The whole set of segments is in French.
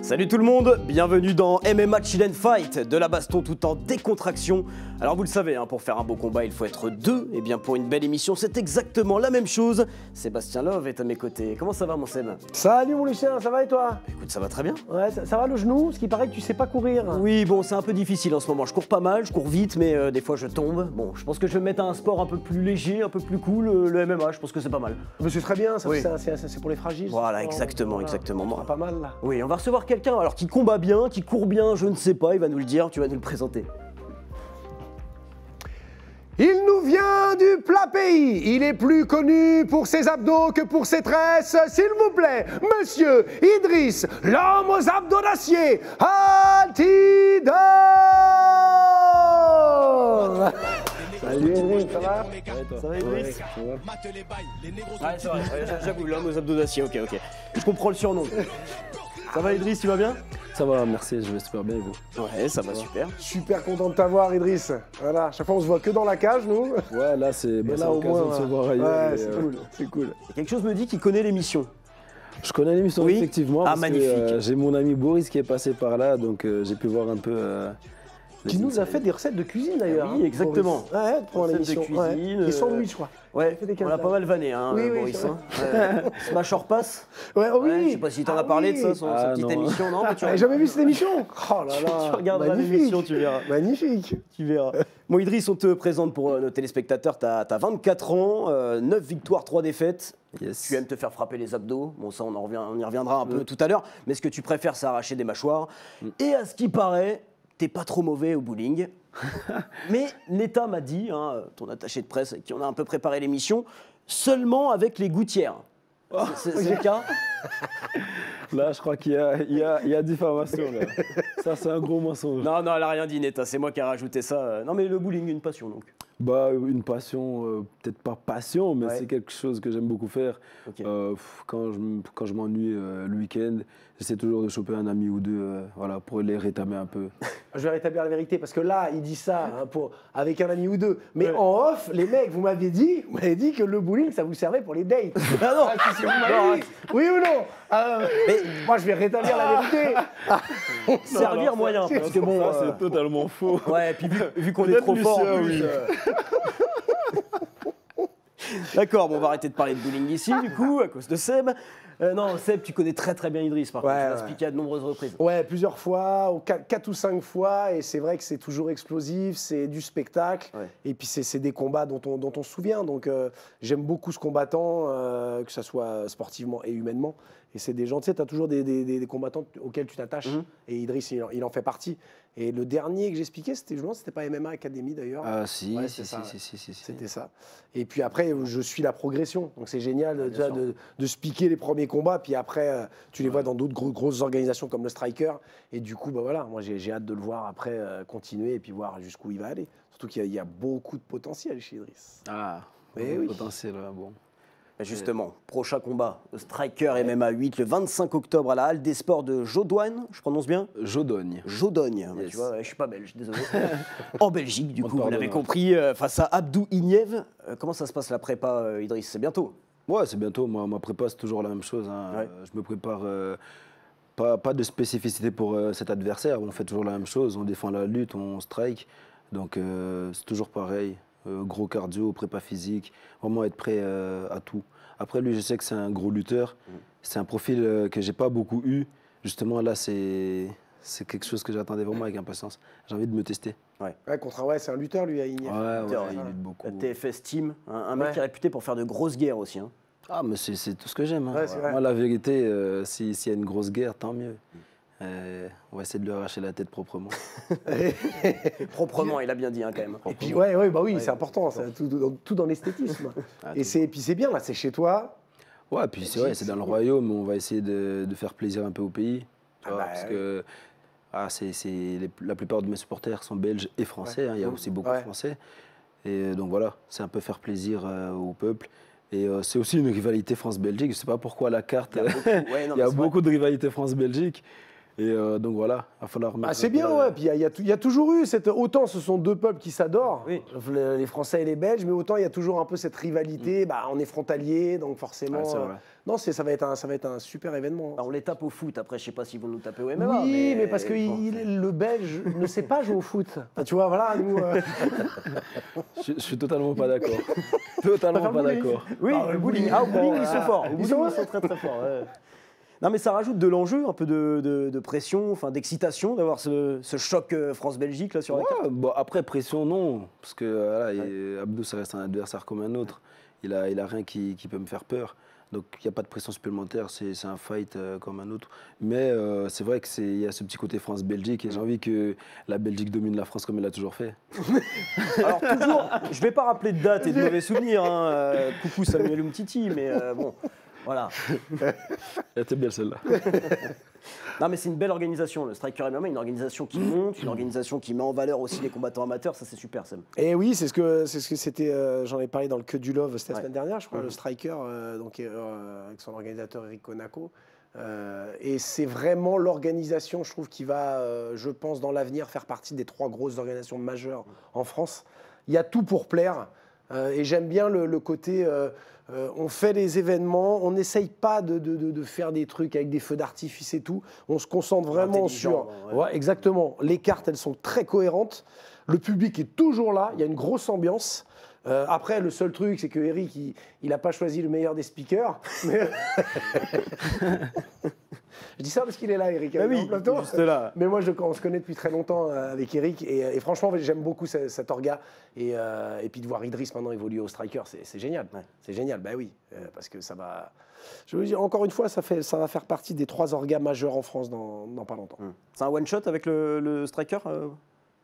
Salut tout le monde, bienvenue dans MMA Chill and Fight, de la baston tout en décontraction. Alors vous le savez, pour faire un beau combat il faut être deux, et bien pour une belle émission c'est exactement la même chose. Sébastien Love est à mes côtés, comment ça va mon Seb? Salut mon Lucien, ça va et toi? Écoute, ça va très bien. Ouais, ça va le genou, ce qui paraît que tu sais pas courir. Oui, bon c'est un peu difficile en ce moment, je cours pas mal, je cours vite mais des fois je tombe. Bon, je pense que je vais me mettre à un sport un peu plus léger, un peu plus cool, le MMA, je pense que c'est pas mal. Mais c'est très bien, ça, Oui. c'est pour les fragiles. Voilà, ce sport. exactement, Voilà. exactement. Ça va pas mal là. Oui, on va recevoir quelqu'un alors qui combat bien, qui court bien, je ne sais pas, il va nous le dire, tu vas nous le présenter. Il nous vient du plat pays. Il est plus connu pour ses abdos que pour ses tresses. S'il vous plaît, monsieur Idriss, l'homme aux abdos d'acier, Altidor. Salut Idriss, ça va? Ça va Idriss? Ouais, c'est vrai, j'avoue, l'homme aux abdos d'acier, ok. Je comprends le surnom. Ça va Idriss, tu vas bien? Ça va, merci, je vais super bien et vous? Ouais, ça va super. Super content de t'avoir Idriss. Voilà, chaque fois on se voit que dans la cage nous. Ouais, là c'est Et là, l'occasion de se voir ailleurs. Ouais, mais, c'est cool, c'est cool. Et quelque chose me dit qu'il connaît l'émission. Je connais l'émission Oui. effectivement, Ah, parce magnifique. que j'ai mon ami Boris qui est passé par là, donc j'ai pu voir un peu... Qui nous a fait des recettes de cuisine d'ailleurs. Oui, exactement. Boris. Ouais, pour Recettes de l'émission. cuisine, Des sandwichs, je crois. Ouais, fait des on l'a pas mal vanné, Oui, Boris. c'est Smash or Pass. Ouais, oh oui. Ouais, je sais pas si t'en as parlé de ça, sa Ah, petite non. émission, non? Mais tu T'as jamais vu cette émission? Oh là tu là. regarderas magnifique. l'émission, tu verras. Magnifique. Tu verras. Bon, Idriss, on te présente pour nos téléspectateurs. T'as 24 ans, 9 victoires, 3 défaites. Yes. Tu aimes te faire frapper les abdos. Bon, ça, on y reviendra un peu tout à l'heure. Mais ce que tu préfères, c'est arracher des mâchoires. Et à ce qui paraît, t'es pas trop mauvais au bowling. Mais l'État m'a dit, ton attaché de presse avec qui on a un peu préparé l'émission, seulement avec les gouttières. C'est le cas? Là, je crois qu'il y a diffamation là. Ça, c'est un gros mensonge. Non, elle a rien dit, Neta. C'est moi qui ai rajouté ça. Non, mais le bowling, une passion donc. Bah, une passion, peut-être pas passion, mais Ouais. c'est quelque chose que j'aime beaucoup faire. Ok. Quand je m'ennuie le week-end, j'essaie toujours de choper un ami ou deux, voilà, pour les rétamer un peu. Je vais rétablir la vérité parce que là, il dit ça avec un ami ou deux. Mais en off, les mecs, vous m'avez dit que le bowling, ça vous servait pour les dates. Ah non, Qu'est-ce que vous m'avez dit? Oui ou non? mais Moi, je vais rétablir la vérité. servir moyen. Parce que bon, Ça, c'est totalement faux. ouais, et puis vu qu'on est Peut-être trop fort en Lucien, plus, oui. D'accord, bon, on va arrêter de parler de bowling ici, du coup, à cause de Seb. Non, Seb, tu connais très très bien Idriss, par contre, tu l'as expliqué à de nombreuses reprises. Ouais, plusieurs fois, 4 ou 5 fois, et c'est vrai que c'est toujours explosif, c'est du spectacle, Ouais. et puis c'est des combats dont on se souvient, donc j'aime beaucoup ce combattant, que ce soit sportivement et humainement, et c'est des gens, tu sais, tu as toujours des combattants auxquels tu t'attaches, et Idriss, il en fait partie. Et le dernier que j'expliquais, je me demande, c'était pas MMA Academy d'ailleurs. Ah si, Ouais, si. C'était ça. Et puis après, je suis la progression. Donc c'est génial déjà de se piquer les premiers combats. Puis après, tu les vois dans d'autres grosses organisations comme le Striker. Et du coup, bah voilà, moi j'ai hâte de le voir après continuer et puis voir jusqu'où il va aller. Surtout qu'il y a beaucoup de potentiel chez Idriss. Ah, Mais oui. potentiel, ouais, bon. Justement, prochain combat, Striker MMA 8, le 25 octobre à la Halle des Sports de Jodogne, je prononce bien? Jodogne. Jodogne, Yes. tu vois, ouais, je suis pas belge, désolé. En Belgique, du On coup, te vous l'avez pardonnera. compris, face à Abdou Ignev. Comment ça se passe la prépa, Idriss? C'est bientôt? Ouais, c'est bientôt. Moi, ma prépa, c'est toujours la même chose. Ouais. Je me prépare, pas de spécificité pour cet adversaire. On fait toujours la même chose. On défend la lutte, on strike. Donc, c'est toujours pareil. Gros cardio, prépa physique. Vraiment être prêt à tout. Après, lui, je sais que c'est un gros lutteur. C'est un profil que j'ai pas beaucoup eu. Justement, là, c'est quelque chose que j'attendais vraiment avec impatience. J'ai envie de me tester. Ouais, c'est un lutteur lui à Ignace. Ouais, il lutte beaucoup. La TFS Team, un mec Ouais. qui est réputé pour faire de grosses guerres aussi. Ah, mais c'est tout ce que j'aime. Ouais, c'est vrai. Moi, la vérité, s'il y a une grosse guerre, tant mieux. On va essayer de lui arracher la tête proprement. Proprement, il a bien dit quand même. Et puis bah oui, c'est important, c'est tout dans l'esthétisme. Et puis c'est bien là, c'est chez toi. Ouais, puis c'est vrai, c'est dans le royaume, on va essayer de faire plaisir un peu au pays. Tu vois, parce que la plupart de mes supporters sont belges et français, il y a aussi beaucoup de français. Et donc voilà, c'est un peu faire plaisir au peuple. Et c'est aussi une rivalité France-Belgique. Je ne sais pas pourquoi la carte, il y a beaucoup de rivalités France-Belgique. Et donc voilà, il va falloir mettre. C'est bien, ouais. Puis il y a toujours eu cette. Autant ce sont deux peuples qui s'adorent, Oui. les Français et les Belges, mais autant il y a toujours un peu cette rivalité. Bah, on est frontaliers, donc forcément. Ouais, c'est vrai. Non, ça va être un super événement. On les tape au foot, après je sais pas s'ils vont nous taper au MMA. Oui, mais parce que bon. le Belge ne sait pas jouer au foot. Enfin, tu vois, voilà, nous. Je suis totalement pas d'accord. Totalement pas d'accord. Oui, le bowling. Au bowling, ils sont forts. Au Ils bowling, sont- ils sont très très forts. Ouais. Non, mais ça rajoute de l'enjeu, un peu de pression, enfin d'excitation d'avoir ce choc France-Belgique là sur la carte. Ouais, bon, après, pression, non. Parce que voilà, Abdou, ça reste un adversaire comme un autre. Il a rien qui peut me faire peur. Donc, il n'y a pas de pression supplémentaire. C'est un fight comme un autre. Mais c'est vrai qu'il y a ce petit côté France-Belgique. Et j'ai envie que la Belgique domine la France comme elle l'a toujours fait. Alors toujours, je vais pas rappeler de date et de mauvais souvenirs. Hein. Coucou Samuel Umtiti, mais bon, voilà. Elle était belle celle-là. Non, mais c'est une belle organisation. Le Striker MMA, une organisation qui monte, une organisation qui met en valeur aussi les combattants amateurs. Ça, c'est super, Sam. Et oui, c'est ce que c'était. J'en ai parlé dans le Que du Love, c'était la semaine dernière, je crois, le Striker, avec son organisateur Eric Konako. Et c'est vraiment l'organisation, je trouve, qui va, je pense, dans l'avenir, faire partie des 3 grosses organisations majeures en France. Il y a tout pour plaire. Et j'aime bien le côté. On fait les événements, on n'essaye pas de faire des trucs avec des feux d'artifice et tout. On se concentre vraiment sur. Ouais, exactement. Les cartes, elles sont très cohérentes. Le public est toujours là. Il y a une grosse ambiance. Après, le seul truc, c'est que Eric, il n'a pas choisi le meilleur des speakers. Mais... Je dis ça parce qu'il est là, Eric. Ah oui, en plateau. juste là. Mais moi, on se connaît depuis très longtemps avec Eric. Et franchement, j'aime beaucoup cet orga. Et puis de voir Idriss maintenant évoluer au Striker, c'est génial. Ouais. C'est génial, bah oui. Parce que ça va... Je veux dire, encore une fois, ça va faire partie des 3 orgas majeurs en France dans pas longtemps. C'est un one-shot avec le Striker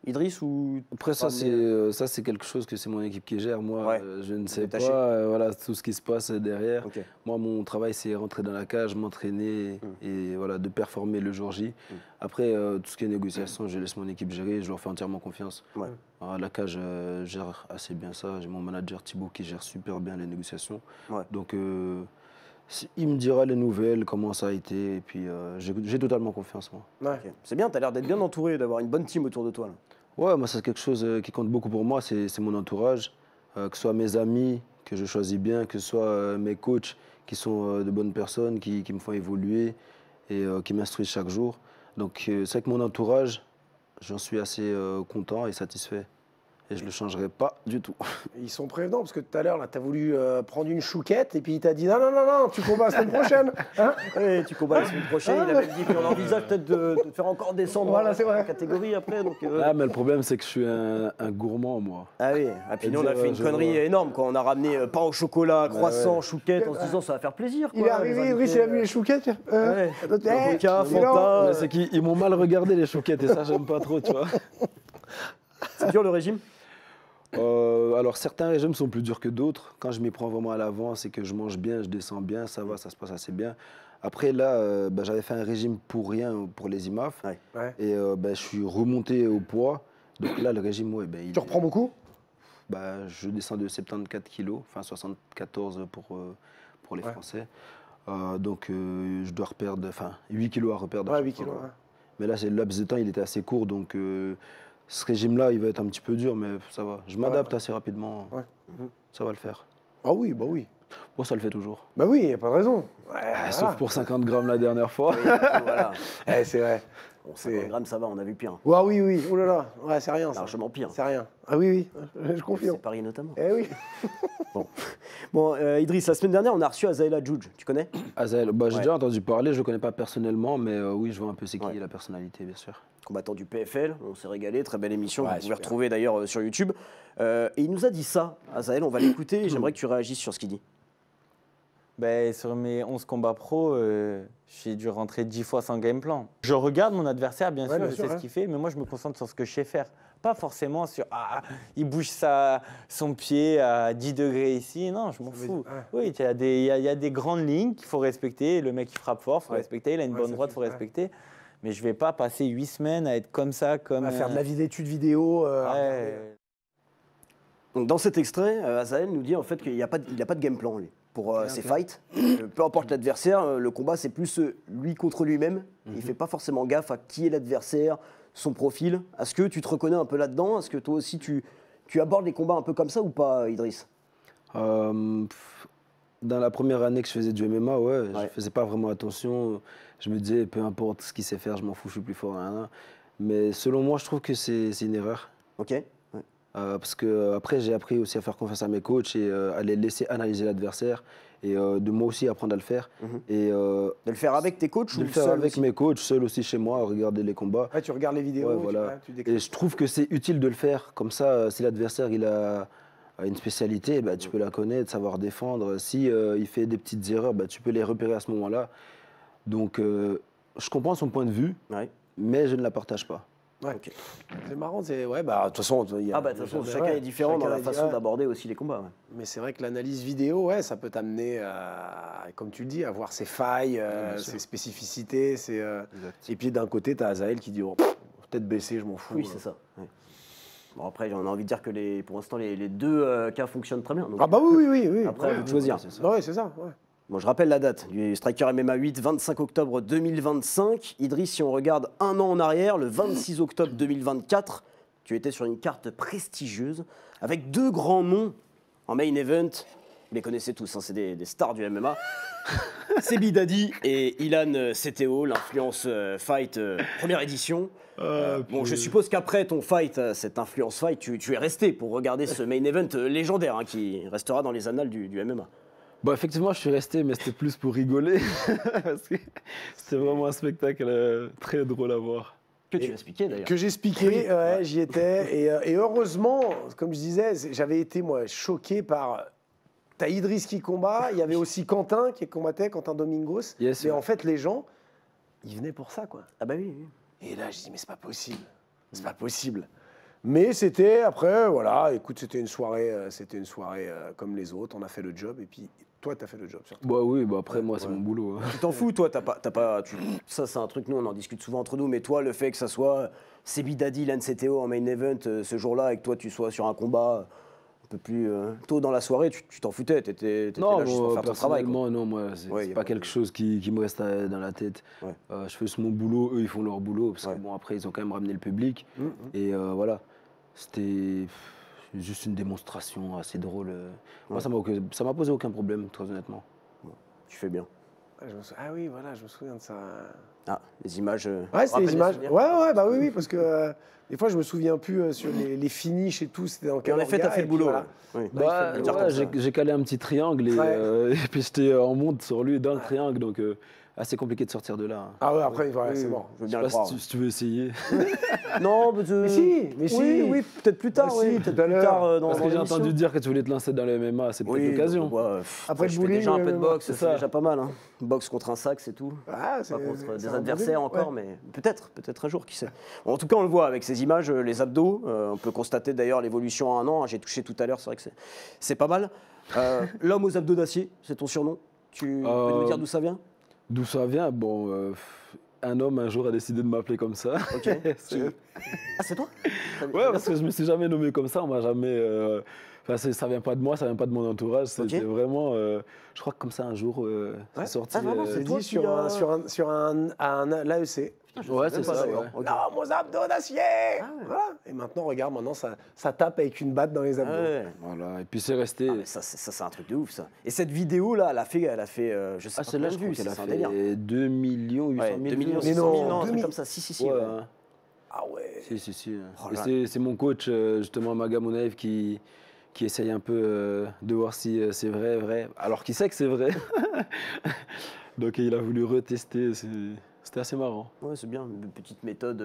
Idriss ou... Après, ça, c'est quelque chose que c'est mon équipe qui gère. Moi, Ouais. Je ne sais Détaché. pas voilà, tout ce qui se passe derrière. Okay. Moi, mon travail, c'est rentrer dans la cage, m'entraîner et voilà, de performer le jour J. Après, tout ce qui est négociation, je laisse mon équipe gérer. Je leur fais entièrement confiance. Ouais. Alors, la cage gère assez bien ça. J'ai mon manager Thibaut qui gère super bien les négociations. Ouais. Donc, il me dira les nouvelles, comment ça a été. Et puis, j'ai totalement confiance, moi. Ouais. Okay. C'est bien, tu as l'air d'être bien entouré, d'avoir une bonne team autour de toi. Là. Ouais, moi, c'est quelque chose qui compte beaucoup pour moi, c'est mon entourage. Que ce soit mes amis, que je choisis bien, que ce soit mes coachs, qui sont de bonnes personnes, qui me font évoluer et qui m'instruisent chaque jour. Donc, c'est vrai que mon entourage, j'en suis assez content et satisfait. Et je ne le changerai pas du tout. Ils sont prévenants, parce que tout à l'heure, tu as voulu prendre une chouquette, et puis il t'a dit non, tu combats la semaine prochaine. Hein oui, tu combats la semaine prochaine. Il avait dit qu'on envisage peut-être de te faire encore descendre en catégorie après. Donc, Ah, mais le problème, c'est que je suis un gourmand, moi. Ah oui, et puis nous, on a fait une connerie énorme. Quand on a ramené pain au chocolat, croissant, chouquette, en se disant ça va faire plaisir. Il est arrivé, Idriss, il a vu les chouquettes. Fanta. C'est qu'ils m'ont mal regardé, les chouquettes, et ça, j'aime pas trop, tu vois. C'est dur le régime? Alors certains régimes sont plus durs que d'autres. Quand je m'y prends vraiment à l'avance et que je mange bien, je descends bien, ça va, ça se passe assez bien. Après là, j'avais fait un régime pour rien pour les IMAF. Ouais. Et je suis remonté au poids. Donc là, le régime, tu reprends beaucoup? Je descends de 74 kilos, enfin 74 pour les Français. Donc je dois reperdre, 8 kilos à reperdre. Ouais, 8 kilos. Ouais. Mais là, le laps de temps, il était assez court, donc ce régime-là, il va être un petit peu dur, mais ça va. Je m'adapte assez rapidement. Ouais. Ça va le faire. Ah oui, bah oui. Moi, ça le fait toujours. Bah oui, il n'y a pas de raison. Sauf pour 50 grammes la dernière fois. Oui, voilà. C'est vrai. Bon, 50 grammes, ça va, on a vu pire. Ouais, oui. Oh là là. Ouais, c'est rien. Largement pire. C'est rien. Ah oui, je confirme. C'est Paris notamment. Eh oui. Bon, Idriss, la semaine dernière, on a reçu Azael Adjouj. Tu connais? Azael, j'ai déjà entendu parler, je ne le connais pas personnellement, mais oui, je vois un peu c'est qui la personnalité, bien sûr. Combattant du PFL, on s'est régalé, très belle émission, que vous pouvez retrouver d'ailleurs sur YouTube. Et il nous a dit ça, Azael, on va l'écouter, et j'aimerais que tu réagisses sur ce qu'il dit. Sur mes 11 combats pro, j'ai dû rentrer 10 fois sans game plan. Je regarde mon adversaire, bien sûr, je sais ce qu'il fait, mais moi je me concentre sur ce que je sais faire. Pas forcément sur il bouge son pied à 10 degrés ici. Non, je m'en fous. Oui, il y a des grandes lignes qu'il faut respecter. Le mec, il frappe fort, il faut respecter. Il a une bonne droite, il faut respecter. Mais je ne vais pas passer 8 semaines à être comme ça. À faire de la d'études vidéo. Donc, dans cet extrait, Azael nous dit en fait qu'il n'a pas de game plan, lui. pour ses fights. Peu importe l'adversaire, le combat c'est plus lui contre lui-même. Il fait pas forcément gaffe à qui est l'adversaire, son profil. Est-ce que tu te reconnais un peu là-dedans? Est-ce que toi aussi tu abordes les combats un peu comme ça ou pas, Idriss? Dans la première année que je faisais du MMA, je faisais pas vraiment attention. Je me disais, peu importe ce qu'il sait faire, je m'en fous, je suis plus fort. Mais selon moi, je trouve que c'est une erreur. Ok. Parce que après, j'ai appris aussi à faire confiance à mes coachs et à les laisser analyser l'adversaire et de moi aussi apprendre à le faire. Et, de le faire avec tes coachs de ou le faire seul avec aussi? mes coachs, seul aussi chez moi, à regarder les combats. Ouais, tu regardes les vidéos, Ouais, voilà. tu décris. Et je trouve que c'est utile de le faire. Comme ça, si l'adversaire il a une spécialité, bah, tu peux la connaître, savoir défendre. Si il fait des petites erreurs, bah, tu peux les repérer à ce moment-là. Donc, je comprends son point de vue, mais je ne la partage pas. Ouais. Ok. C'est marrant, de toute façon, De toute façon, chacun est différent dans la façon d'aborder aussi les combats. Mais c'est vrai que l'analyse vidéo, ça peut t'amener, comme tu le dis, à voir ses failles, ses spécificités. Et puis d'un côté, tu as Azael qui dit peut-être baisser, je m'en fous. Oui, c'est ça. Ouais. Bon, après, on a envie de dire que pour l'instant, les deux cas fonctionnent très bien. Donc, Ah bah oui. après, à vous de choisir. Oui, c'est ça. Ouais. Bon, je rappelle la date du Striker MMA 8, 25 octobre 2025. Idriss, si on regarde un an en arrière, le 26 octobre 2024, tu étais sur une carte prestigieuse avec deux grands noms en main event. Vous les connaissez tous, c'est des stars du MMA. C'est Bidadi et Ilan CTO, l'Influence Fight première édition. Bon, je suppose qu'après ton fight, cette Influence Fight, tu es resté pour regarder ce main event légendaire qui restera dans les annales du MMA. Bon, effectivement, je suis resté, mais c'était plus pour rigoler. Parce que c'était vraiment un spectacle très drôle à voir. Que tu as expliqué d'ailleurs. Que j'ai expliqué, j'y étais. Et heureusement, comme je disais, j'avais été moi choqué par. T'as Idriss qui combat, il y avait aussi Quentin qui combattait, Quentin Domingos. Yes, mais en fait, les gens, ils venaient pour ça, quoi. Ah bah oui. Et là, je dis, mais c'est pas possible. C'est pas possible. Mais c'était, après, voilà, écoute, c'était une soirée comme les autres. On a fait le job et puis toi, tu as fait le job surtout. Bah oui, après, moi, c'est mon boulot. Tu t'en fous, toi, ça, c'est un truc, nous, on en discute souvent entre nous, mais toi, le fait que ça soit Sebi Dadi, Ilan CTO en main event ce jour-là et que toi, tu sois sur un combat un peu plus tôt dans la soirée, tu t'en foutais, t'étais là juste pour faire ton travail. Non, moi, c'est pas quelque chose qui me reste dans la tête. Ouais. Je fais mon boulot, eux, ils font leur boulot, parce que bon, après, ils ont quand même ramené le public. Et voilà, c'était juste une démonstration assez drôle. Moi, ça m'a posé aucun problème, très honnêtement. Bon, tu fais bien. Ah oui, voilà, je me souviens de ça. Ah, les images. Ouais, c'est les images. Ouais, bah oui, parce que des fois, je me souviens plus sur les finishes et tout. C'était dans quel en effet, t'as fait le boulot. Voilà. Oui. J'ai calé un petit triangle et puis j'étais en monte sur lui dans le triangle, donc assez compliqué de sortir de là. Ah ouais, après, c'est mort. Je veux bien le croire. Si tu veux essayer. Non, mais si. Oui, peut-être plus tard. Peut-être plus tard parce que j'ai entendu dire que tu voulais te lancer dans le MMA, c'est peut-être l'occasion. Après je fais déjà un peu de boxe, c'est déjà pas mal. Boxe contre un sac, c'est tout. Pas contre des adversaires encore, mais peut-être un jour, qui sait. Bon, en tout cas, on le voit avec ces images, les abdos. On peut constater d'ailleurs l'évolution en un an. J'ai touché tout à l'heure, c'est vrai que c'est pas mal. L'homme aux abdos d'acier, c'est ton surnom. Tu peux nous dire d'où ça vient? D'où ça vient? Bon, un homme un jour a décidé de m'appeler comme ça. Ok. Ah, c'est toi? Ouais, parce que je me suis jamais nommé comme ça. On m'a jamais. Ça vient pas de moi, ça vient pas de mon entourage. C'était vraiment. Je crois que comme ça un jour, c'est sorti. C'est dit sur l'AEC. Ouais, c'est ça. L'homme aux abdos d'acier. Voilà. Et maintenant, regarde, ça tape avec une batte dans les abdos. Voilà. Et puis c'est resté. Ah, mais ça, c'est un truc de ouf, ça. Et cette vidéo-là, elle a fait je sais pas combien de vues. Elle a fait 2 800 000 2 millions, vues. 600 000, un truc comme ça. Si. Ouais. Ah ouais. Si. Et c'est mon coach, justement, Maga Mounaïf, qui essaye un peu de voir si c'est vrai. Alors qu'il sait que c'est vrai. Donc il a voulu retester. C'était assez marrant. Ouais, c'est bien, une petite méthode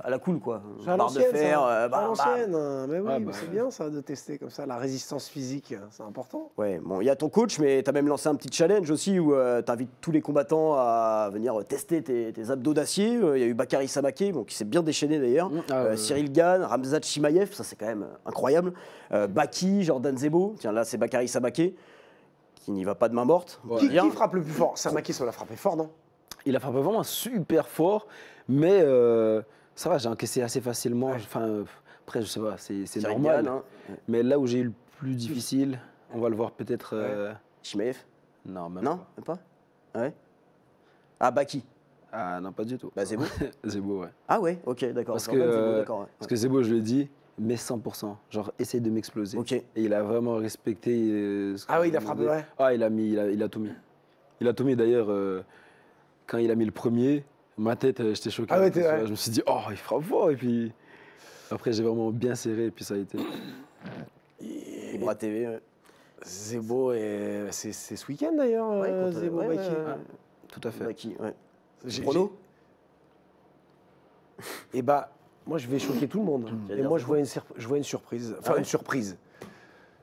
à la cool, quoi. Barre de fer, à l'ancienne. Mais oui, bah, c'est bien ça de tester comme ça. La résistance physique, c'est important. Ouais, bon, il y a ton coach, mais tu as même lancé un petit challenge aussi où tu invites tous les combattants à venir tester tes abdos d'acier. Il y a eu Bakary Samaké, qui s'est bien déchaîné d'ailleurs. Cyril Gann, Ramzat Chimaev, ça c'est quand même incroyable. Baki, Jordan Zebo, tiens là c'est Bakary Samaké, qui n'y va pas de main morte. Qui frappe le plus fort? Samaké, ça l'a frappé fort, non? Il a frappé vraiment super fort, mais ça va, j'ai encaissé assez facilement. Ouais. Enfin, après, je sais pas, c'est normal. Mais là où j'ai eu le plus difficile, on va le voir peut-être. Chimaev. Non, même Non, pas. même pas. Ah ouais. Ah, Baki. Ah non, pas du tout. Bah, Zebo. Zebo, ouais. Ah ouais, ok, d'accord. Parce Jordan, que, Zebo, d'accord, ouais. parce que Zebo, je lui ai dit, mais 100%. Genre, essaye de m'exploser. Ok. Et il a vraiment respecté. Ce que Ah oui, je il a lui frappé, demandais. ouais. Ah, il a tout mis. Il a tout mis d'ailleurs. Quand il a mis le premier, ma tête, j'étais choqué. Ah ouais, Tu vois, ouais. je me suis dit, oh, il frappe fort. Et puis après, j'ai vraiment bien serré. Et puis ça a été. Ibra TV. Ouais. Zebo, c'est ce week-end d'ailleurs, contre- Zebo ouais, Baki. ouais, Tout à fait. Baki, ouais. J'ai- Prono. Et bah, moi je vais choquer tout le monde. J'allais Et dire moi ça. je vois une surprise. Enfin, Ah ouais une surprise.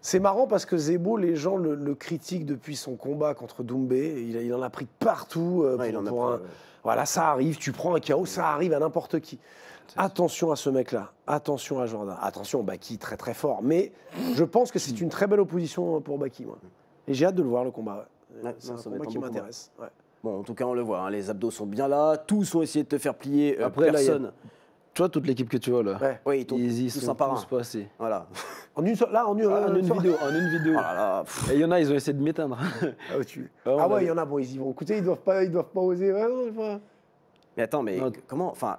C'est marrant parce que Zebo, les gens le critiquent depuis son combat contre Doumbé. Il en a pris de partout. Ouais, il en a pour pris, un- ouais. Voilà, ça arrive, tu prends un KO, ça arrive à n'importe qui. Attention à ce mec-là, attention à Jordan. Attention, Baki, très très fort. Mais je pense que c'est une très belle opposition pour Baki, moi. Et j'ai hâte de le voir, le combat. Ouais, C'est non, un ça va combat être un qui bon m'intéresse. Ouais. Bon, en tout cas, on le voit, hein, les abdos sont bien là, tous ont essayé de te faire plier, Après, là, il y a- personne. Tu vois, toute l'équipe que tu vois là, Ouais. Oui, ils y tous sont un par tous un. passés. Voilà. En une seule, là, en une, En une soirée. vidéo, en une vidéo. Oh là là, pff. Et il y en a, ils ont essayé de m'éteindre. Ah ouais, Ah, on ah ouais, avait- il y en a, bon, ils y vont. Écoutez, ils doivent pas oser. Ouais, non, pas. Mais attends, mais Non. comment, enfin,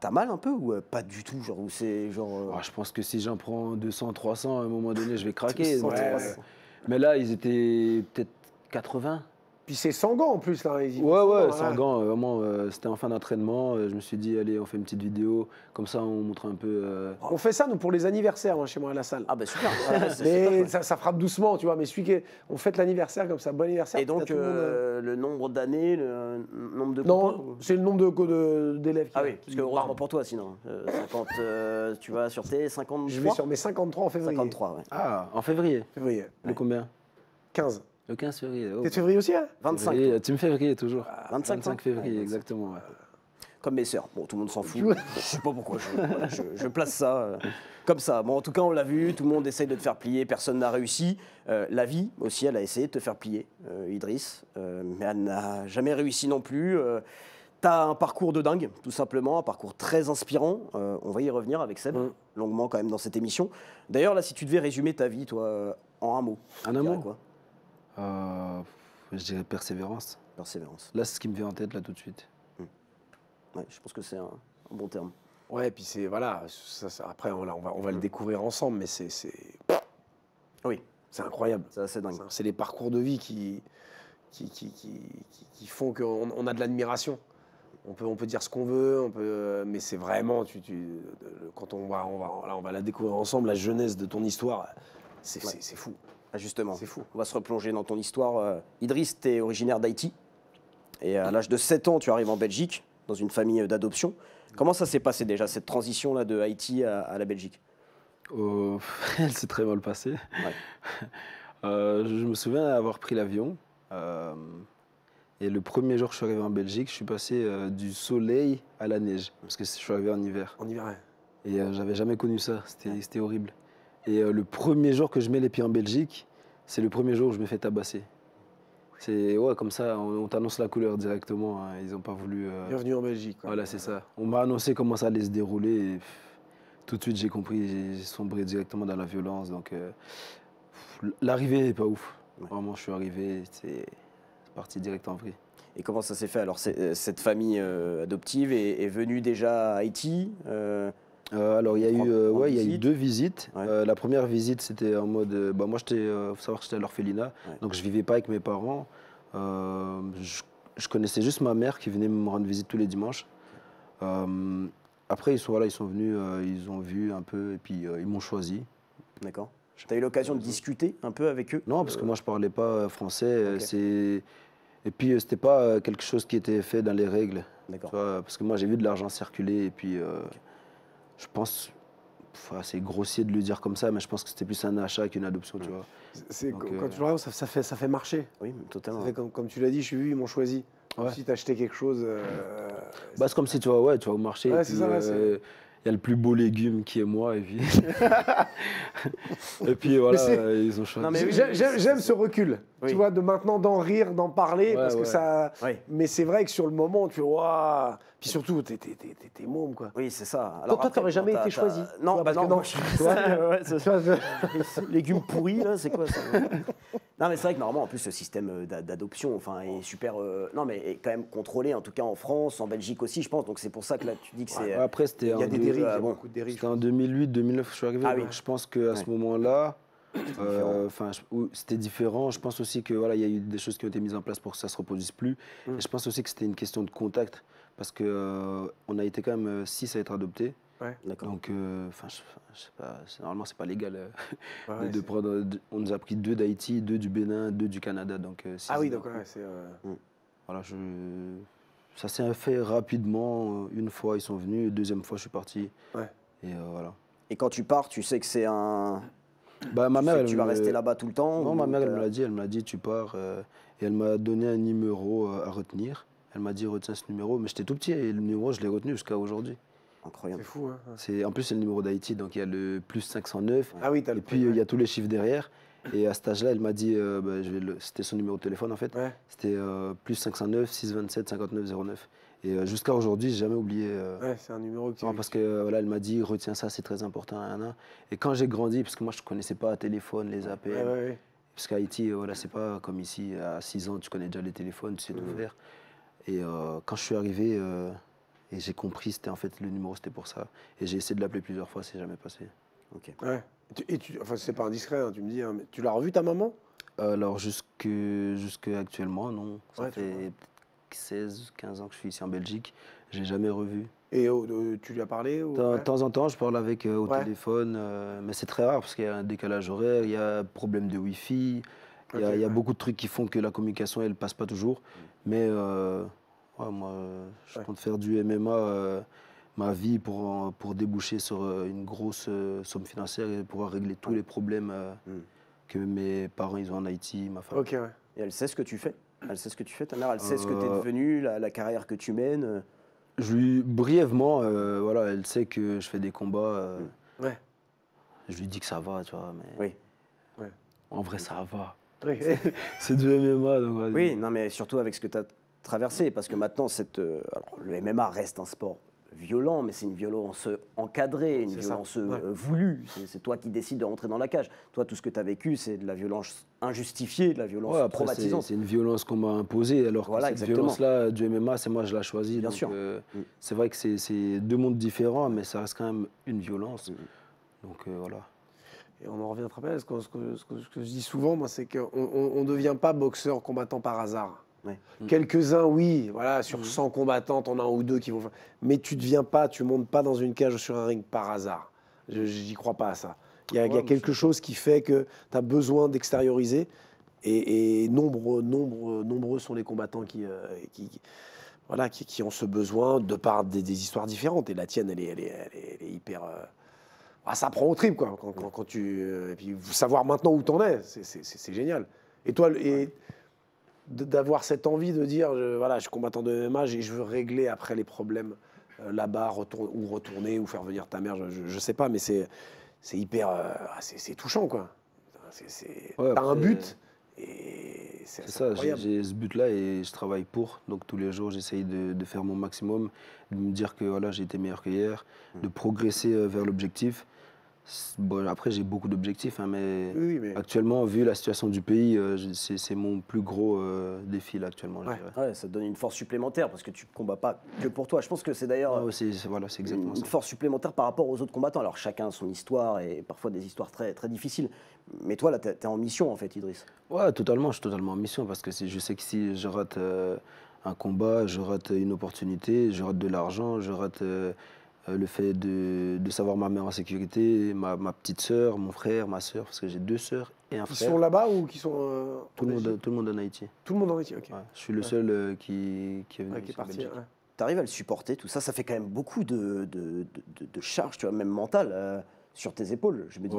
t'as mal un peu ou pas du tout, genre, ou c'est genre... Ah, je pense que si j'en prends 200, 300, à un moment donné, je vais craquer. 200, Donc, 300. Mais là, ils étaient peut-être 80. Puis c'est sans gants en plus, là. Ils y Ouais, vont ouais, sans sans gants, gants. Vraiment, c'était en fin d'entraînement. Je me suis dit, allez, on fait une petite vidéo. Comme ça, on montre un peu. On fait ça, nous, pour les anniversaires, moi, chez moi, à la salle. Ah bah super. Ouais, c'est Mais top, ouais. ça frappe doucement, tu vois. Mais on fête l'anniversaire comme ça, bon anniversaire. Et donc, t'as tout le monde, le nombre d'années, le nombre de Non, copains, ou- c'est le nombre d'élèves qui Ah oui, qui- parce que heureusement pour toi sinon. 50, tu vas sur tes 53. Je vais sur mes 53 en février. 53, ouais. Ah, en février. Février. Le combien 15. Le 15 février. Oh. T'es de février aussi, hein 25, Février, team février, toujours. 25 février, Ouais, exactement. Ouais. comme mes sœurs. Bon, tout le monde s'en fout. Tu vois. Je sais pas pourquoi voilà, je place ça comme ça. Bon, en tout cas, on l'a vu, tout le monde essaye de te faire plier, personne n'a réussi. La vie aussi, elle a essayé de te faire plier, Idriss, mais elle n'a jamais réussi non plus. T'as un parcours de dingue, tout simplement, un parcours très inspirant. On va y revenir avec Seb, longuement quand même dans cette émission. D'ailleurs, là, si tu devais résumer ta vie, toi, en un mot, En tu un dirais mot quoi Je dirais persévérance. Persévérance. Là, c'est ce qui me vient en tête, là, tout de suite. Ouais, je pense que c'est un bon terme. Ouais, puis c'est. Voilà. Après, on va le découvrir ensemble, mais c'est Oui, c'est incroyable. c'est assez dingue. C'est les parcours de vie qui font qu'on a de l'admiration. On peut dire ce qu'on veut, mais c'est vraiment, quand on va la découvrir ensemble, la jeunesse de ton histoire, c'est fou. Ah, justement, C'est fou. on va se replonger dans ton histoire. Idriss, tu es originaire d'Haïti. Et à l'âge de 7 ans, tu arrives en Belgique, dans une famille d'adoption. Comment ça s'est passé déjà, cette transition-là de Haïti à la Belgique? Elle s'est très mal passée. Je me souviens avoir pris l'avion. Et le premier jour que je suis arrivé en Belgique, je suis passé du soleil à la neige. Parce que je suis arrivé en hiver. On y va. Et j'avais jamais connu ça. C'était horrible. Et le premier jour que je mets les pieds en Belgique, c'est le premier jour où je me fais tabasser. C'est comme ça, on t'annonce la couleur directement. Hein. Ils n'ont pas voulu. Bienvenue en Belgique. Quoi. Voilà, c'est ça. On m'a annoncé comment ça allait se dérouler. Et tout de suite, j'ai compris. J'ai sombré directement dans la violence. Donc, l'arrivée n'est pas ouf. Ouais. Vraiment, je suis arrivé. C'est parti direct en vrille. Et comment ça s'est fait? Alors, cette famille adoptive est venue déjà à Haïti Alors, il y a Prendre eu visite. 2 visites. Ouais. La première visite, c'était en mode. Moi, faut savoir que j'étais à l'orphelinat. Ouais. Donc, je vivais pas avec mes parents. Je connaissais juste ma mère qui venait me rendre visite tous les dimanches. Après, ils sont venus, ils ont vu un peu et puis ils m'ont choisi. D'accord. Tu as eu l'occasion de discuter un peu avec eux? Non, parce que moi, je parlais pas français. Ok. Et puis, c'était pas quelque chose qui était fait dans les règles. D'accord. Tu vois, parce que moi, j'ai vu de l'argent circuler et puis je pense, c'est grossier de le dire comme ça, mais je pense que c'était plus un achat qu'une adoption, tu vois. Donc, Quand tu le regardes, ça fait marcher. Oui, totalement. Ça fait comme tu l'as dit, je suis vu, ils m'ont choisi. Ouais. Si tu acheté quelque chose. Bah, c'est comme si tu vas au marché, Ouais, et c'est puis, ça, ouais, il y a le plus beau légume qui est moi, et puis, et puis voilà, Mais ils ont choisi. Non, mais oui. J'aime ce recul. tu vois, de maintenant d'en rire, d'en parler, parce que ça. Oui. Mais c'est vrai que sur le moment, tu vois. Puis surtout, t'es môme, quoi. Oui, c'est ça. Alors, toi, t'aurais jamais été choisi. Non, tu vois, bah parce non, que non. moi, je suis légumes pourris, là, c'est quoi ça? Non, mais c'est vrai que normalement, en plus, ce système d'adoption, enfin, est super. Non, mais est quand même contrôlé, en tout cas en France, en Belgique aussi, je pense. Donc c'est pour ça que là, tu dis que c'est. Après, c'était Il y a des dérives, il y a bon. beaucoup de dérives. C'était en 2008-2009 que je suis arrivé. Ah oui. Donc je pense qu'à ce moment-là, c'était différent. Je pense aussi que voilà, il y a eu des choses qui ont été mises en place pour que ça se reproduise plus. Et je pense aussi que c'était une question de contact parce que on a été quand même 6 à être adoptés. Ouais. D'accord. Donc, je sais pas, normalement c'est pas légal Ouais, de prendre. On nous a pris 2 d'Haïti, 2 du Bénin, 2 du Canada. Donc, Ah oui, donc c'est. voilà, ça s'est fait rapidement. Une fois ils sont venus, deuxième fois je suis parti. Ouais. Et voilà. Et quand tu pars, tu sais que c'est un. Bah, ma Tu mère, sais que tu vas rester là-bas tout le temps? Non, ou ma mère, t'as- elle me l'a dit, tu pars. Et elle m'a donné un numéro à retenir. Elle m'a dit, retiens ce numéro. Mais j'étais tout petit et le numéro, je l'ai retenu jusqu'à aujourd'hui. Incroyable. C'est fou, hein. En plus, c'est le numéro d'Haïti, donc il y a le plus 509. Ah oui, t'as Et le puis, il y a tous les chiffres derrière. Et à cet âge-là, elle m'a dit, c'était son numéro de téléphone en fait. Ouais. C'était plus 509 627 59 09. Et jusqu'à aujourd'hui, j'ai jamais oublié. Ouais, c'est un numéro que tu. Non, parce que voilà, elle m'a dit, retiens ça, c'est très important. Et quand j'ai grandi, parce que moi, je connaissais pas téléphone, les appels. Ouais. Parce qu'Haïti, voilà, c'est pas comme ici, à 6 ans, tu connais déjà les téléphones, tu sais tout faire. Et quand je suis arrivé et j'ai compris, c'était en fait le numéro, c'était pour ça. Et j'ai essayé de l'appeler plusieurs fois, c'est jamais passé. Ok. Ouais. Enfin, c'est pas indiscret, hein, tu me dis, hein, mais tu l'as revu ta maman? Alors, jusque actuellement, non. Ça Ouais, tu fait peut-être 16, 15 ans que je suis ici en Belgique. J'ai jamais revu. Et tu lui as parlé ou... De temps en temps, je parle avec au Ouais. téléphone, mais c'est très rare parce qu'il y a un décalage horaire, il y a problème de Wi-Fi, il y a, Ok, il y a ouais. beaucoup de trucs qui font que la communication, elle passe pas toujours. Mais moi, je compte faire du MMA ma vie pour déboucher sur une grosse somme financière et pouvoir régler tous les problèmes que mes parents ils ont en Haïti, ma femme. Ok, ouais. Et elle sait ce que tu fais? Elle sait ce que tu fais, ta mère? Elle sait ce que tu es devenu, la carrière que tu mènes? Brièvement, voilà, elle sait que je fais des combats. Ouais. Je lui dis que ça va, tu vois, mais Oui. en vrai, ça va. Oui. C'est du MMA, donc vas-y. Oui, non, mais surtout avec ce que tu as traversé, parce que maintenant, alors, le MMA reste un sport violent, mais c'est une violence encadrée, une C'est ça, violence ouais. voulue. C'est toi qui décides de rentrer dans la cage. Toi, tout ce que tu as vécu, c'est de la violence injustifiée, de la violence Ouais, après, traumatisante. c'est une violence qu'on m'a imposée, alors Voilà, que cette exactement. violence-là, du MMA, c'est moi, je l'ai choisie. Bien donc, sûr. C'est vrai que c'est 2 mondes différents, mais ça reste quand même une violence. Donc voilà. Et on en revient très bien. Ce que je dis souvent, moi, c'est qu'on ne devient pas boxeur combattant par hasard. Ouais. Quelques-uns, oui, voilà, sur 100 combattants, t'en as un ou deux qui vont faire. Mais tu montes pas dans une cage ou sur un ring par hasard. Je n'y crois pas à ça. Il y a quelque chose qui fait que tu as besoin d'extérioriser. Et nombreux sont les combattants qui ont ce besoin de par des histoires différentes. Et la tienne, elle est hyper. Ça prend au trip, quoi. Quand et puis savoir maintenant où t'en es, c'est génial. Et toi, d'avoir cette envie de dire, je suis combattant de MMA et je veux régler après les problèmes là-bas, retourner ou faire venir ta mère, je sais pas, mais c'est hyper, c'est touchant, quoi. Ouais, T'as un après, but et C'est c'est ça, incroyable. j'ai ce but-là et je travaille pour. Donc tous les jours, j'essaye de faire mon maximum, de me dire que voilà, j'ai été meilleur qu'hier, de progresser vers l'objectif. Bon, après, j'ai beaucoup d'objectifs, hein, mais Oui, mais actuellement, vu la situation du pays, c'est mon plus gros défi là, actuellement, je Ouais. dirais. Ouais, ça te donne une force supplémentaire parce que tu ne combats pas que pour toi. Je pense que c'est d'ailleurs Ah ouais, voilà, c'est exactement une ça. force supplémentaire par rapport aux autres combattants. Alors chacun a son histoire et parfois des histoires très, très difficiles. Mais toi, là, tu es en mission en fait, Idriss. Ouais, totalement, je suis totalement en mission parce que je sais que si je rate un combat, je rate une opportunité, je rate de l'argent, je rate le fait de savoir ma mère en sécurité, ma petite sœur, mon frère, ma sœur, parce que j'ai 2 sœurs et un qui frère. sont là-bas ou qui sont Tout le en Haïti monde en Haïti. Tout le monde en Haïti, ok. Ouais, je suis le seul qui est venu Ouais, qui est ici en parti. Belgique. Ouais. Tu arrives à le supporter, tout ça, ça fait quand même beaucoup de charges, tu vois, même mentales, sur tes épaules. Je me dis.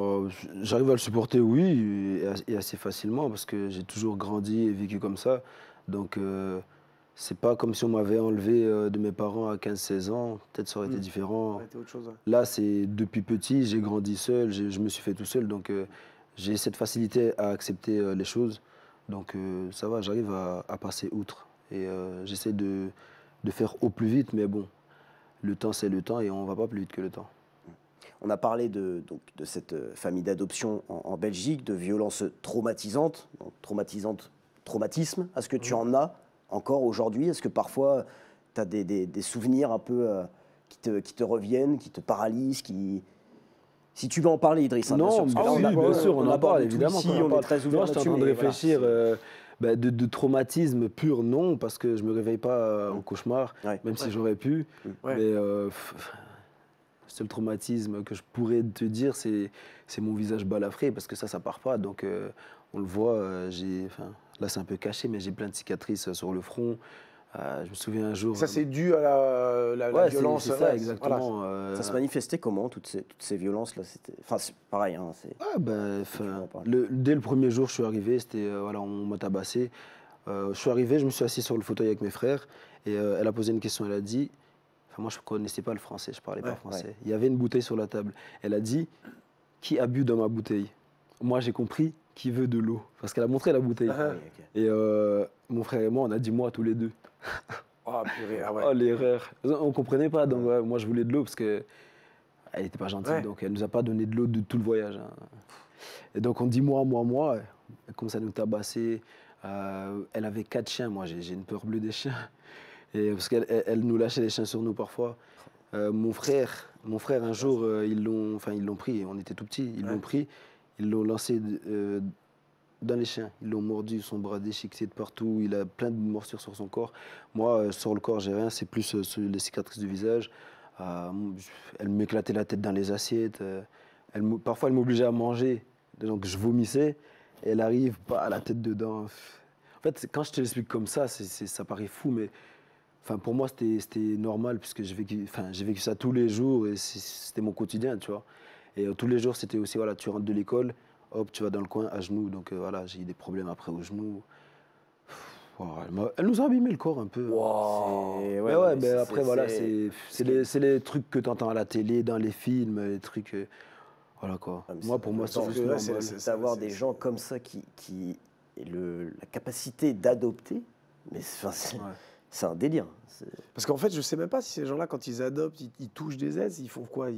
J'arrive à le supporter, oui, et assez facilement, parce que j'ai toujours grandi et vécu comme ça. Donc, c'est pas comme si on m'avait enlevé de mes parents à 15-16 ans. Peut-être ça aurait été différent. Ça aurait été autre chose. Ouais. Là, c'est depuis petit, j'ai grandi seul, je me suis fait tout seul. Donc, j'ai cette facilité à accepter les choses. Donc ça va, j'arrive à passer outre. Et j'essaie de faire au plus vite, mais bon, le temps c'est le temps et on ne va pas plus vite que le temps. On a parlé de cette famille d'adoption en Belgique, de violences traumatisantes, donc traumatisme. Est-ce que tu en as encore aujourd'hui? Est-ce que parfois tu as des souvenirs un peu qui te reviennent, qui te paralysent, Si tu veux en parler, Idriss. Hein, non, bien sûr, on en parle, évidemment. Ici, on est très ouvert là-dessus. Je suis en train de réfléchir. De traumatisme pur, non, parce que je ne me réveille pas en cauchemar, même si j'aurais pu. Mais le seul traumatisme que je pourrais te dire, c'est mon visage balafré, parce que ça part pas. Donc, on le voit, là, c'est un peu caché, mais j'ai plein de cicatrices sur le front. Je me souviens un jour. Ça, c'est dû à la violence. C'est ça, exactement. Voilà. Ça se manifestait comment, toutes ces violences-là? Enfin, c'est pareil. Hein, dès le premier jour, je suis arrivé, on m'a tabassé. Je suis arrivé, je me suis assis sur le fauteuil avec mes frères, et elle a posé une question. Elle a dit, moi, je ne connaissais pas le français, je ne parlais pas français. Ouais. Il y avait une bouteille sur la table. Elle a dit, qui a bu dans ma bouteille? Moi, j'ai compris, qui veut de l'eau? Parce qu'elle a montré la bouteille. Et mon frère et moi, on a dit moi tous les deux. Oh, purée, ah ouais. Oh, l'erreur. On ne comprenait pas, donc moi je voulais de l'eau parce qu'elle n'était pas gentille, donc elle ne nous a pas donné de l'eau de tout le voyage. Hein. Et donc on dit moi, elle commence à nous tabasser. Elle avait 4 chiens, moi j'ai une peur bleue des chiens. Et parce qu'elle nous lâchait les chiens sur nous parfois. Mon frère un jour, ils l'ont pris, on était tout petits, ils l'ont pris, ils l'ont lancé dans les chiens. Ils l'ont mordu, son bras déchiqueté de partout, il a plein de morsures sur son corps. Moi, sur le corps, j'ai rien, c'est plus sur les cicatrices du visage. Elle m'éclatait la tête dans les assiettes. Parfois, elle m'obligeait à manger, donc je vomissais, et elle arrive, à la tête dedans. En fait, quand je te l'explique comme ça, ça paraît fou, mais pour moi, c'était normal, puisque j'ai vécu ça tous les jours, et c'était mon quotidien, tu vois. Et tous les jours, c'était aussi, tu rentres de l'école, hop, tu vas dans le coin à genoux, donc j'ai eu des problèmes après aux genoux. Elle nous a abîmé le corps un peu. Wow. Mais après, c'est les trucs que tu entends à la télé, dans les films, les trucs. Voilà quoi. Moi, pour moi, c'est d'avoir des gens comme ça qui aient la capacité d'adopter, mais c'est un délire. Parce qu'en fait, je ne sais même pas si ces gens-là, quand ils adoptent, ils touchent des aides, ils font quoi?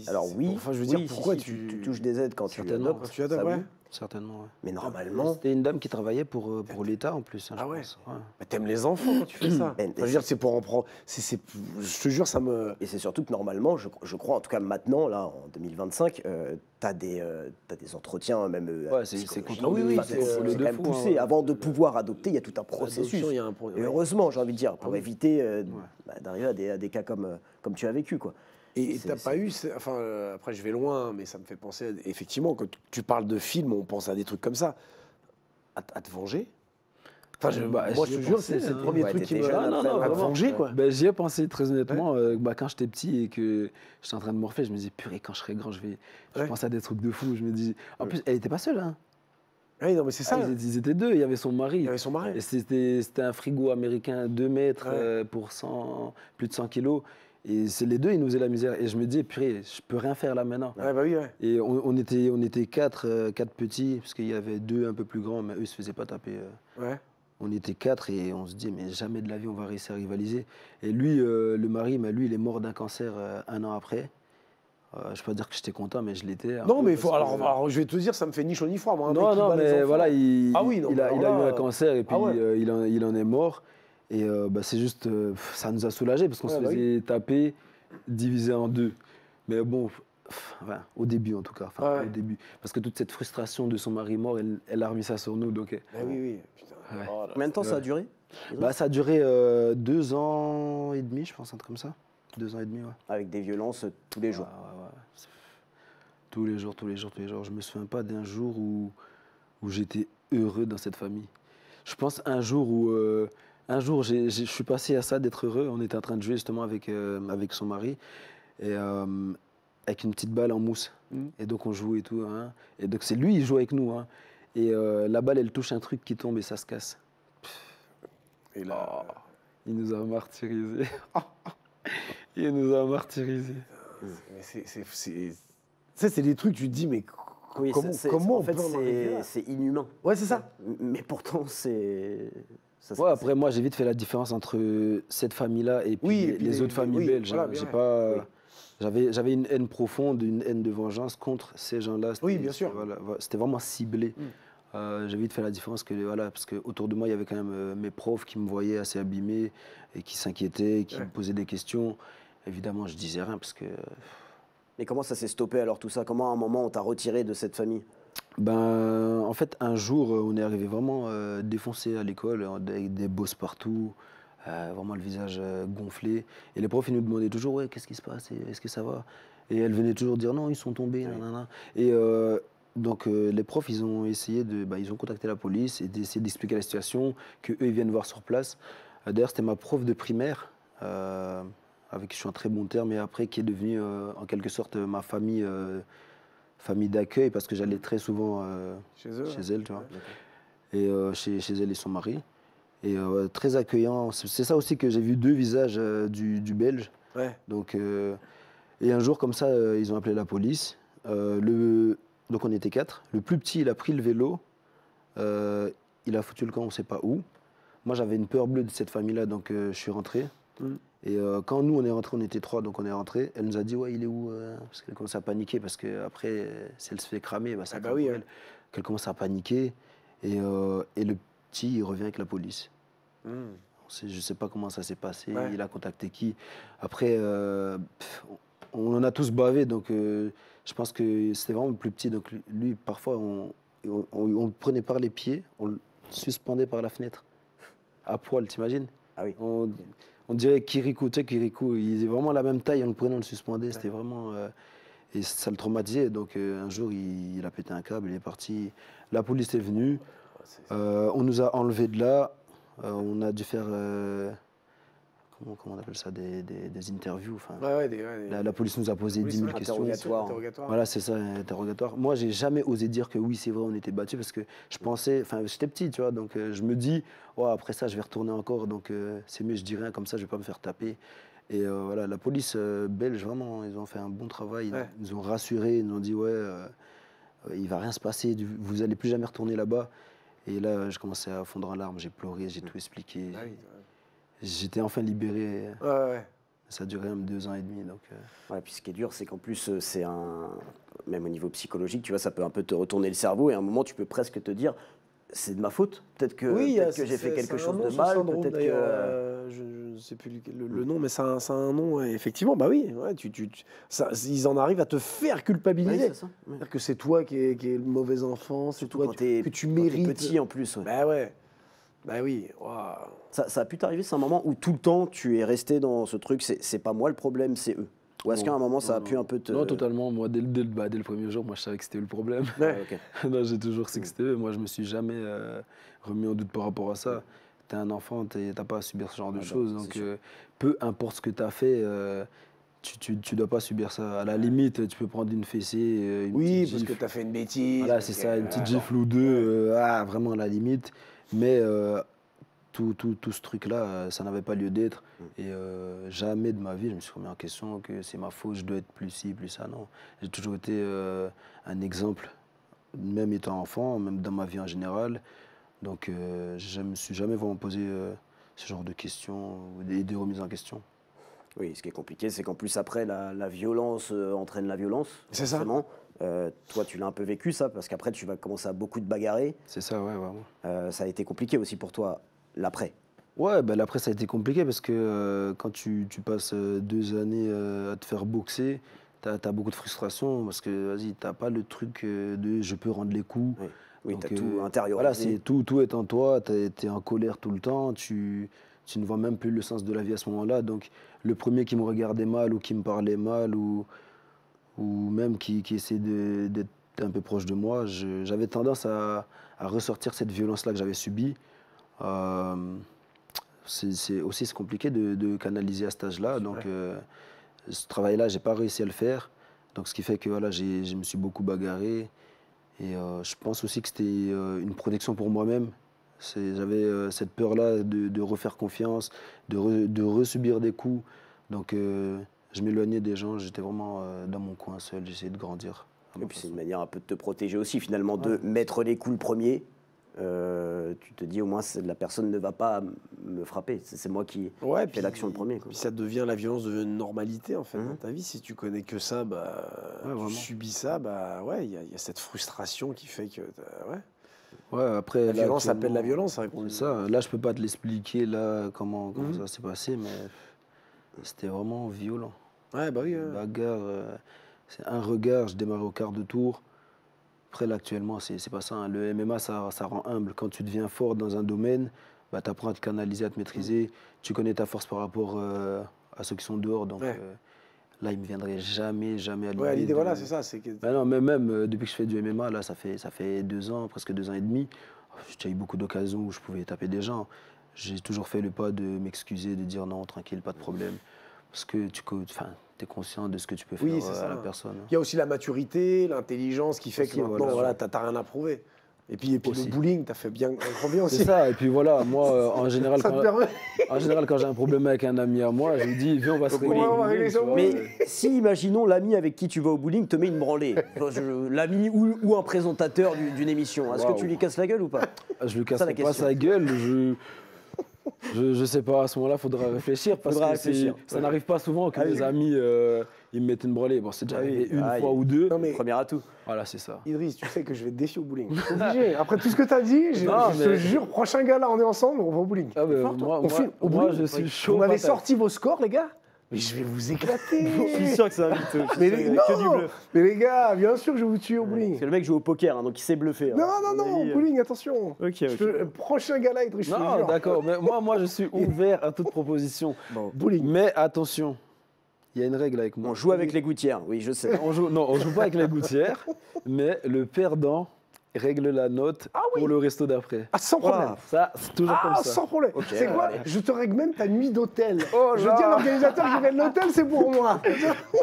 Alors oui, enfin, je veux dire, pourquoi tu touches des aides quand tu adoptes? Quand tu adoptes, ouais. Certainement, ouais. Mais normalement... C'était une dame qui travaillait pour l'État en plus. Hein, ah ouais. Pense. Ouais. Mais t'aimes les enfants quand tu fais ça. Je veux dire, c'est pour en prendre... je te jure, ça me... Et c'est surtout que normalement, je crois, en tout cas maintenant, là, en 2025, t'as des entretiens même... c'est quand même poussé. Avant de pouvoir adopter, il y a tout un processus. Et heureusement, j'ai envie de dire, pour éviter d'arriver à des cas comme tu as vécu, quoi. Et t'as pas eu, après je vais loin, mais ça me fait penser, effectivement, quand tu parles de films, on pense à des trucs comme ça, à te venger. Moi je te jure, c'est le premier truc qui me... à te venger, quoi. J'y ai pensé très honnêtement, quand j'étais petit et que j'étais en train de morfler, je me disais, purée, quand je serai grand, je pense à des trucs de fou. Je me dis, en plus, elle était pas seule, hein. Oui, non, mais c'est ça. Ils étaient deux, il y avait son mari. Et c'était un frigo américain 2 mètres pour plus de 100 kilos. Et c'est les deux, ils nous faisaient la misère. Et je me dis, purée, je peux rien faire là maintenant. Et on était 4 petits, parce qu'il y avait 2 un peu plus grands, mais eux, ils se faisaient pas taper. On était 4 et on se dit, mais jamais de la vie, on va réussir à rivaliser. Et lui, le mari, lui, il est mort d'un cancer 1 an après. Je ne peux pas dire que j'étais content, mais je l'étais. Non, mais alors, je vais te dire, ça me fait ni chaud ni froid. Moi, mais voilà, il a eu un cancer et puis il en est mort. Et c'est juste, ça nous a soulagés parce qu'on se faisait taper, diviser en 2. Mais bon, au début en tout cas, au début. Parce que toute cette frustration de son mari mort, elle a remis ça sur nous. Donc, oui, putain. Combien de temps ça a duré? Ça a duré 2 ans et demi, je pense, un truc comme ça. 2 ans et demi, ouais. Avec des violences tous les jours. Tous les jours. Je me souviens pas d'un jour où j'étais heureux dans cette famille. Je pense un jour où je suis passé à ça d'être heureux. On était en train de jouer justement avec son mari et avec une petite balle en mousse. Et donc on joue et tout. Hein. Et donc c'est lui, il joue avec nous. Hein. Et la balle, elle touche un truc qui tombe et ça se casse. Et là, il nous a martyrisés. Il nous a martyrisés. C'est des trucs, tu te dis, mais Oui, comment en fait, on peut en arriver là? c'est inhumain. Ouais, c'est ça. Mais pourtant, c'est. Ça s'est Ouais, passé. après, moi, j'ai vite fait la différence entre cette famille-là et puis Oui, et puis les autres familles oui, belges. voilà, Hein. bien J'ai ouais. pas. Oui. J'avais une haine profonde, une haine de vengeance contre ces gens-là. Oui, bien sûr. Voilà, c'était vraiment ciblé. J'ai vite fait la différence voilà, parce qu'autour de moi, il y avait quand même mes profs qui me voyaient assez abîmé et qui s'inquiétaient, qui me posaient des questions. Évidemment, je disais rien parce que. Mais comment ça s'est stoppé alors tout ça? Comment à un moment on t'a retiré de cette famille? Ben, en fait, un jour, on est arrivé vraiment défoncé à l'école, avec des bosses partout, vraiment le visage gonflé. Et les profs, ils nous demandaient toujours, ouais, qu'est-ce qui se passe? Est-ce que ça va? Et elles venaient toujours dire, non, ils sont tombés, nanana. Et donc, les profs, ils ont essayé ils ont contacté la police et d'essayer d'expliquer la situation, qu'eux, ils viennent voir sur place. D'ailleurs, c'était ma prof de primaire, avec qui je suis en très bon terme, et après, qui est devenue, en quelque sorte, ma famille d'accueil parce que j'allais très souvent Chez eux. chez elle, tu vois. Et chez elle et son mari. Et très accueillant. C'est ça aussi que j'ai vu deux visages du Belge. Ouais. Donc, et un jour, comme ça, ils ont appelé la police. Donc on était 4. Le plus petit, il a pris le vélo. Il a foutu le camp, on ne sait pas où. Moi, j'avais une peur bleue de cette famille-là, donc je suis rentré. Et quand nous, on est rentrés, on était 3, donc on est rentrés. Elle nous a dit, ouais, il est où? Parce qu'elle commence à paniquer, parce qu'après, si elle se fait cramer, ça craint pour elle. Qu'elle commence à paniquer. Et le petit, il revient avec la police. Je ne sais pas comment ça s'est passé, il a contacté qui. Après, on en a tous bavé, donc je pense que c'était vraiment le plus petit. Donc lui, parfois, on le prenait par les pieds, on le suspendait par la fenêtre, à poil, t'imagines? Ah oui. On dirait Kirikou, tu sais, Kirikou, il est vraiment la même taille, on le prenait, on le suspendait, c'était vraiment... et ça le traumatisait, donc un jour, il a pété un câble, il est parti. La police est venue, on nous a enlevés de là, on a dû faire... comment on appelle ça, des interviews. La police nous a posé 10 000 questions. Interrogatoire. Voilà, c'est ça, interrogatoire. Moi, j'ai jamais osé dire que oui, c'est vrai, on était battus parce que je pensais, j'étais petit, tu vois, donc je me dis, oh, après ça, je vais retourner encore, donc c'est mieux, je dis rien, comme ça, je vais pas me faire taper. Et voilà, la police belge, vraiment, ils ont fait un bon travail, ils nous ont rassurés, ils nous ont dit, ouais, il va rien se passer, vous allez plus jamais retourner là-bas. Et là, je commençais à fondre en larmes, j'ai pleuré, j'ai tout expliqué. J'étais enfin libéré. Ça a duré même 2 ans et demi. Donc, Ouais, puis ce qui est dur, c'est qu'en plus, même au niveau psychologique, tu vois, ça peut un peu te retourner le cerveau et à un moment, tu peux presque te dire, c'est de ma faute. Peut-être que j'ai fait quelque chose de mal. Peut-être que. Je ne sais plus le nom, mais ça a un nom. Effectivement, bah oui. Ils en arrivent à te faire culpabiliser. Oui, c'est ça. C'est-à-dire que c'est toi qui es le mauvais enfant, c'est toi que tu mérites. Quand t'es petit en plus. Bah ouais. Bah oui. Wow. Ça a pu t'arriver, c'est un moment où tout le temps tu es resté dans ce truc, c'est pas moi le problème, c'est eux. Ou est-ce qu'à un moment ça a pu un peu te. Non, totalement. Moi, dès le premier jour, moi, je savais que c'était eux le problème. Non, j'ai toujours su que c'était eux. Moi, je me suis jamais remis en doute par rapport à ça. T'es un enfant, t'as pas à subir ce genre de choses. Donc, peu importe ce que t'as fait, tu dois pas subir ça. À la limite, tu peux prendre une fessée, oui, parce que t'as fait une bêtise. Voilà, c'est ça, une petite gifle ou deux, vraiment à la limite. Mais tout ce truc-là, ça n'avait pas lieu d'être. Et jamais de ma vie, je me suis remis en question que c'est ma faute, je dois être plus ci, plus ça. Non, j'ai toujours été un exemple, même étant enfant, même dans ma vie en général. Donc, je ne me suis jamais vraiment posé ce genre de questions ou des remises en question. Oui, ce qui est compliqué, c'est qu'en plus après, la violence entraîne la violence. C'est ça. Toi, tu l'as un peu vécu ça, parce qu'après, tu vas commencer à beaucoup te bagarrer. C'est ça, ouais, vraiment. Ça a été compliqué aussi pour toi, l'après. Ouais, l'après, ça a été compliqué parce que quand tu passes 2 années à te faire boxer, t'as beaucoup de frustration parce que, vas-y, t'as pas le truc de je peux rendre les coups. Oui, t'as tout intériorisé. Voilà, tout est en toi, t'es en colère tout le temps, tu ne vois même plus le sens de la vie à ce moment-là. Donc, le premier qui me regardait mal ou qui me parlait mal ou même qui essayait d'être un peu proche de moi, j'avais tendance à ressortir cette violence-là que j'avais subie. C'est compliqué de canaliser à cet âge-là. Donc, ce travail-là, j'ai pas réussi à le faire. Donc, ce qui fait que voilà, je me suis beaucoup bagarré. Et je pense aussi que c'était une protection pour moi-même. J'avais cette peur-là de refaire confiance, de resubir des coups. Donc, je m'éloignais des gens, j'étais vraiment dans mon coin seul, j'essayais de grandir Et puis c'est une manière un peu de te protéger aussi, finalement, de mettre les coups le premier. Tu te dis au moins la personne ne va pas me frapper, c'est moi qui fais l'action le premier. Puis ça devient, la violence devient une normalité en fait dans ta vie. Si tu connais que ça, bah, tu subis ça, bah ouais, il y a cette frustration qui fait que après, la violence appelle la violence. Hein, c'est ça. Là, je peux pas te l'expliquer là comment ça s'est passé, mais c'était vraiment violent. Ouais, bah oui. Bagarre, c'est un regard. Je démarrais au quart de tour. Après, là, actuellement, c'est pas ça. Hein. Le MMA, ça rend humble. Quand tu deviens fort dans un domaine, bah, tu apprends à te canaliser, à te maîtriser. Tu connais ta force par rapport à ceux qui sont dehors. Donc là, il me viendrait jamais à l'idée. Ouais, l'idée, voilà, c'est ça. Bah non, mais même depuis que je fais du MMA, là, ça fait 2 ans, presque 2 ans et demi. J'ai eu beaucoup d'occasions où je pouvais taper des gens. J'ai toujours fait le pas de m'excuser, de dire non, tranquille, pas de problème. Parce que tu es conscient de ce que tu peux faire à la personne. Il y a aussi la maturité, l'intelligence qui fait aussi, que maintenant, tu n'as rien à prouver. Et puis le bowling, tu as fait bien aussi. C'est ça, et puis voilà, moi, en général, quand j'ai un problème avec un ami à moi, je lui dis, viens, on va se bowling. Mais si, imaginons, l'ami avec qui tu vas au bowling te met une branlée, l'ami ou un présentateur d'une émission, est-ce que tu lui casses la gueule ou pas? Je lui casse pas sa gueule, je sais pas, à ce moment-là, il faudra réfléchir, parce que ça n'arrive pas souvent que les amis ils me mettent une branlée. Bon, c'est déjà arrivé une fois ou deux. Non, mais premier atout. Voilà, c'est ça. Idriss, tu sais que je vais te défier au bowling. C'est obligé. Après tout ce que tu as dit, je te jure, prochain gars-là, on est ensemble, on va au bowling. Ah, moi, je suis chaud. Vous m'avez sorti vos scores, les gars? Mais je vais vous éclater. Je suis sûr que ça va vite. Mais les gars, bien sûr que je vais vous tuer au bowling. C'est le mec joue au poker, hein, donc il sait bluffer. Non, au bowling, attention. Prochain gars-là, Idriss, je te jure. Non, d'accord, mais moi, je suis ouvert à toute proposition. Bowling. Mais attention. Il y a une règle avec moi. On joue avec les gouttières, oui, je sais. On joue pas avec les gouttières, mais le perdant règle la note pour le resto d'après. Ah, sans problème. Ça, c'est toujours comme ça. Sans problème. Okay, c'est quoi? allez. Je te règle même ta nuit d'hôtel. Je dis à l'organisateur qui règle l'hôtel, c'est pour moi.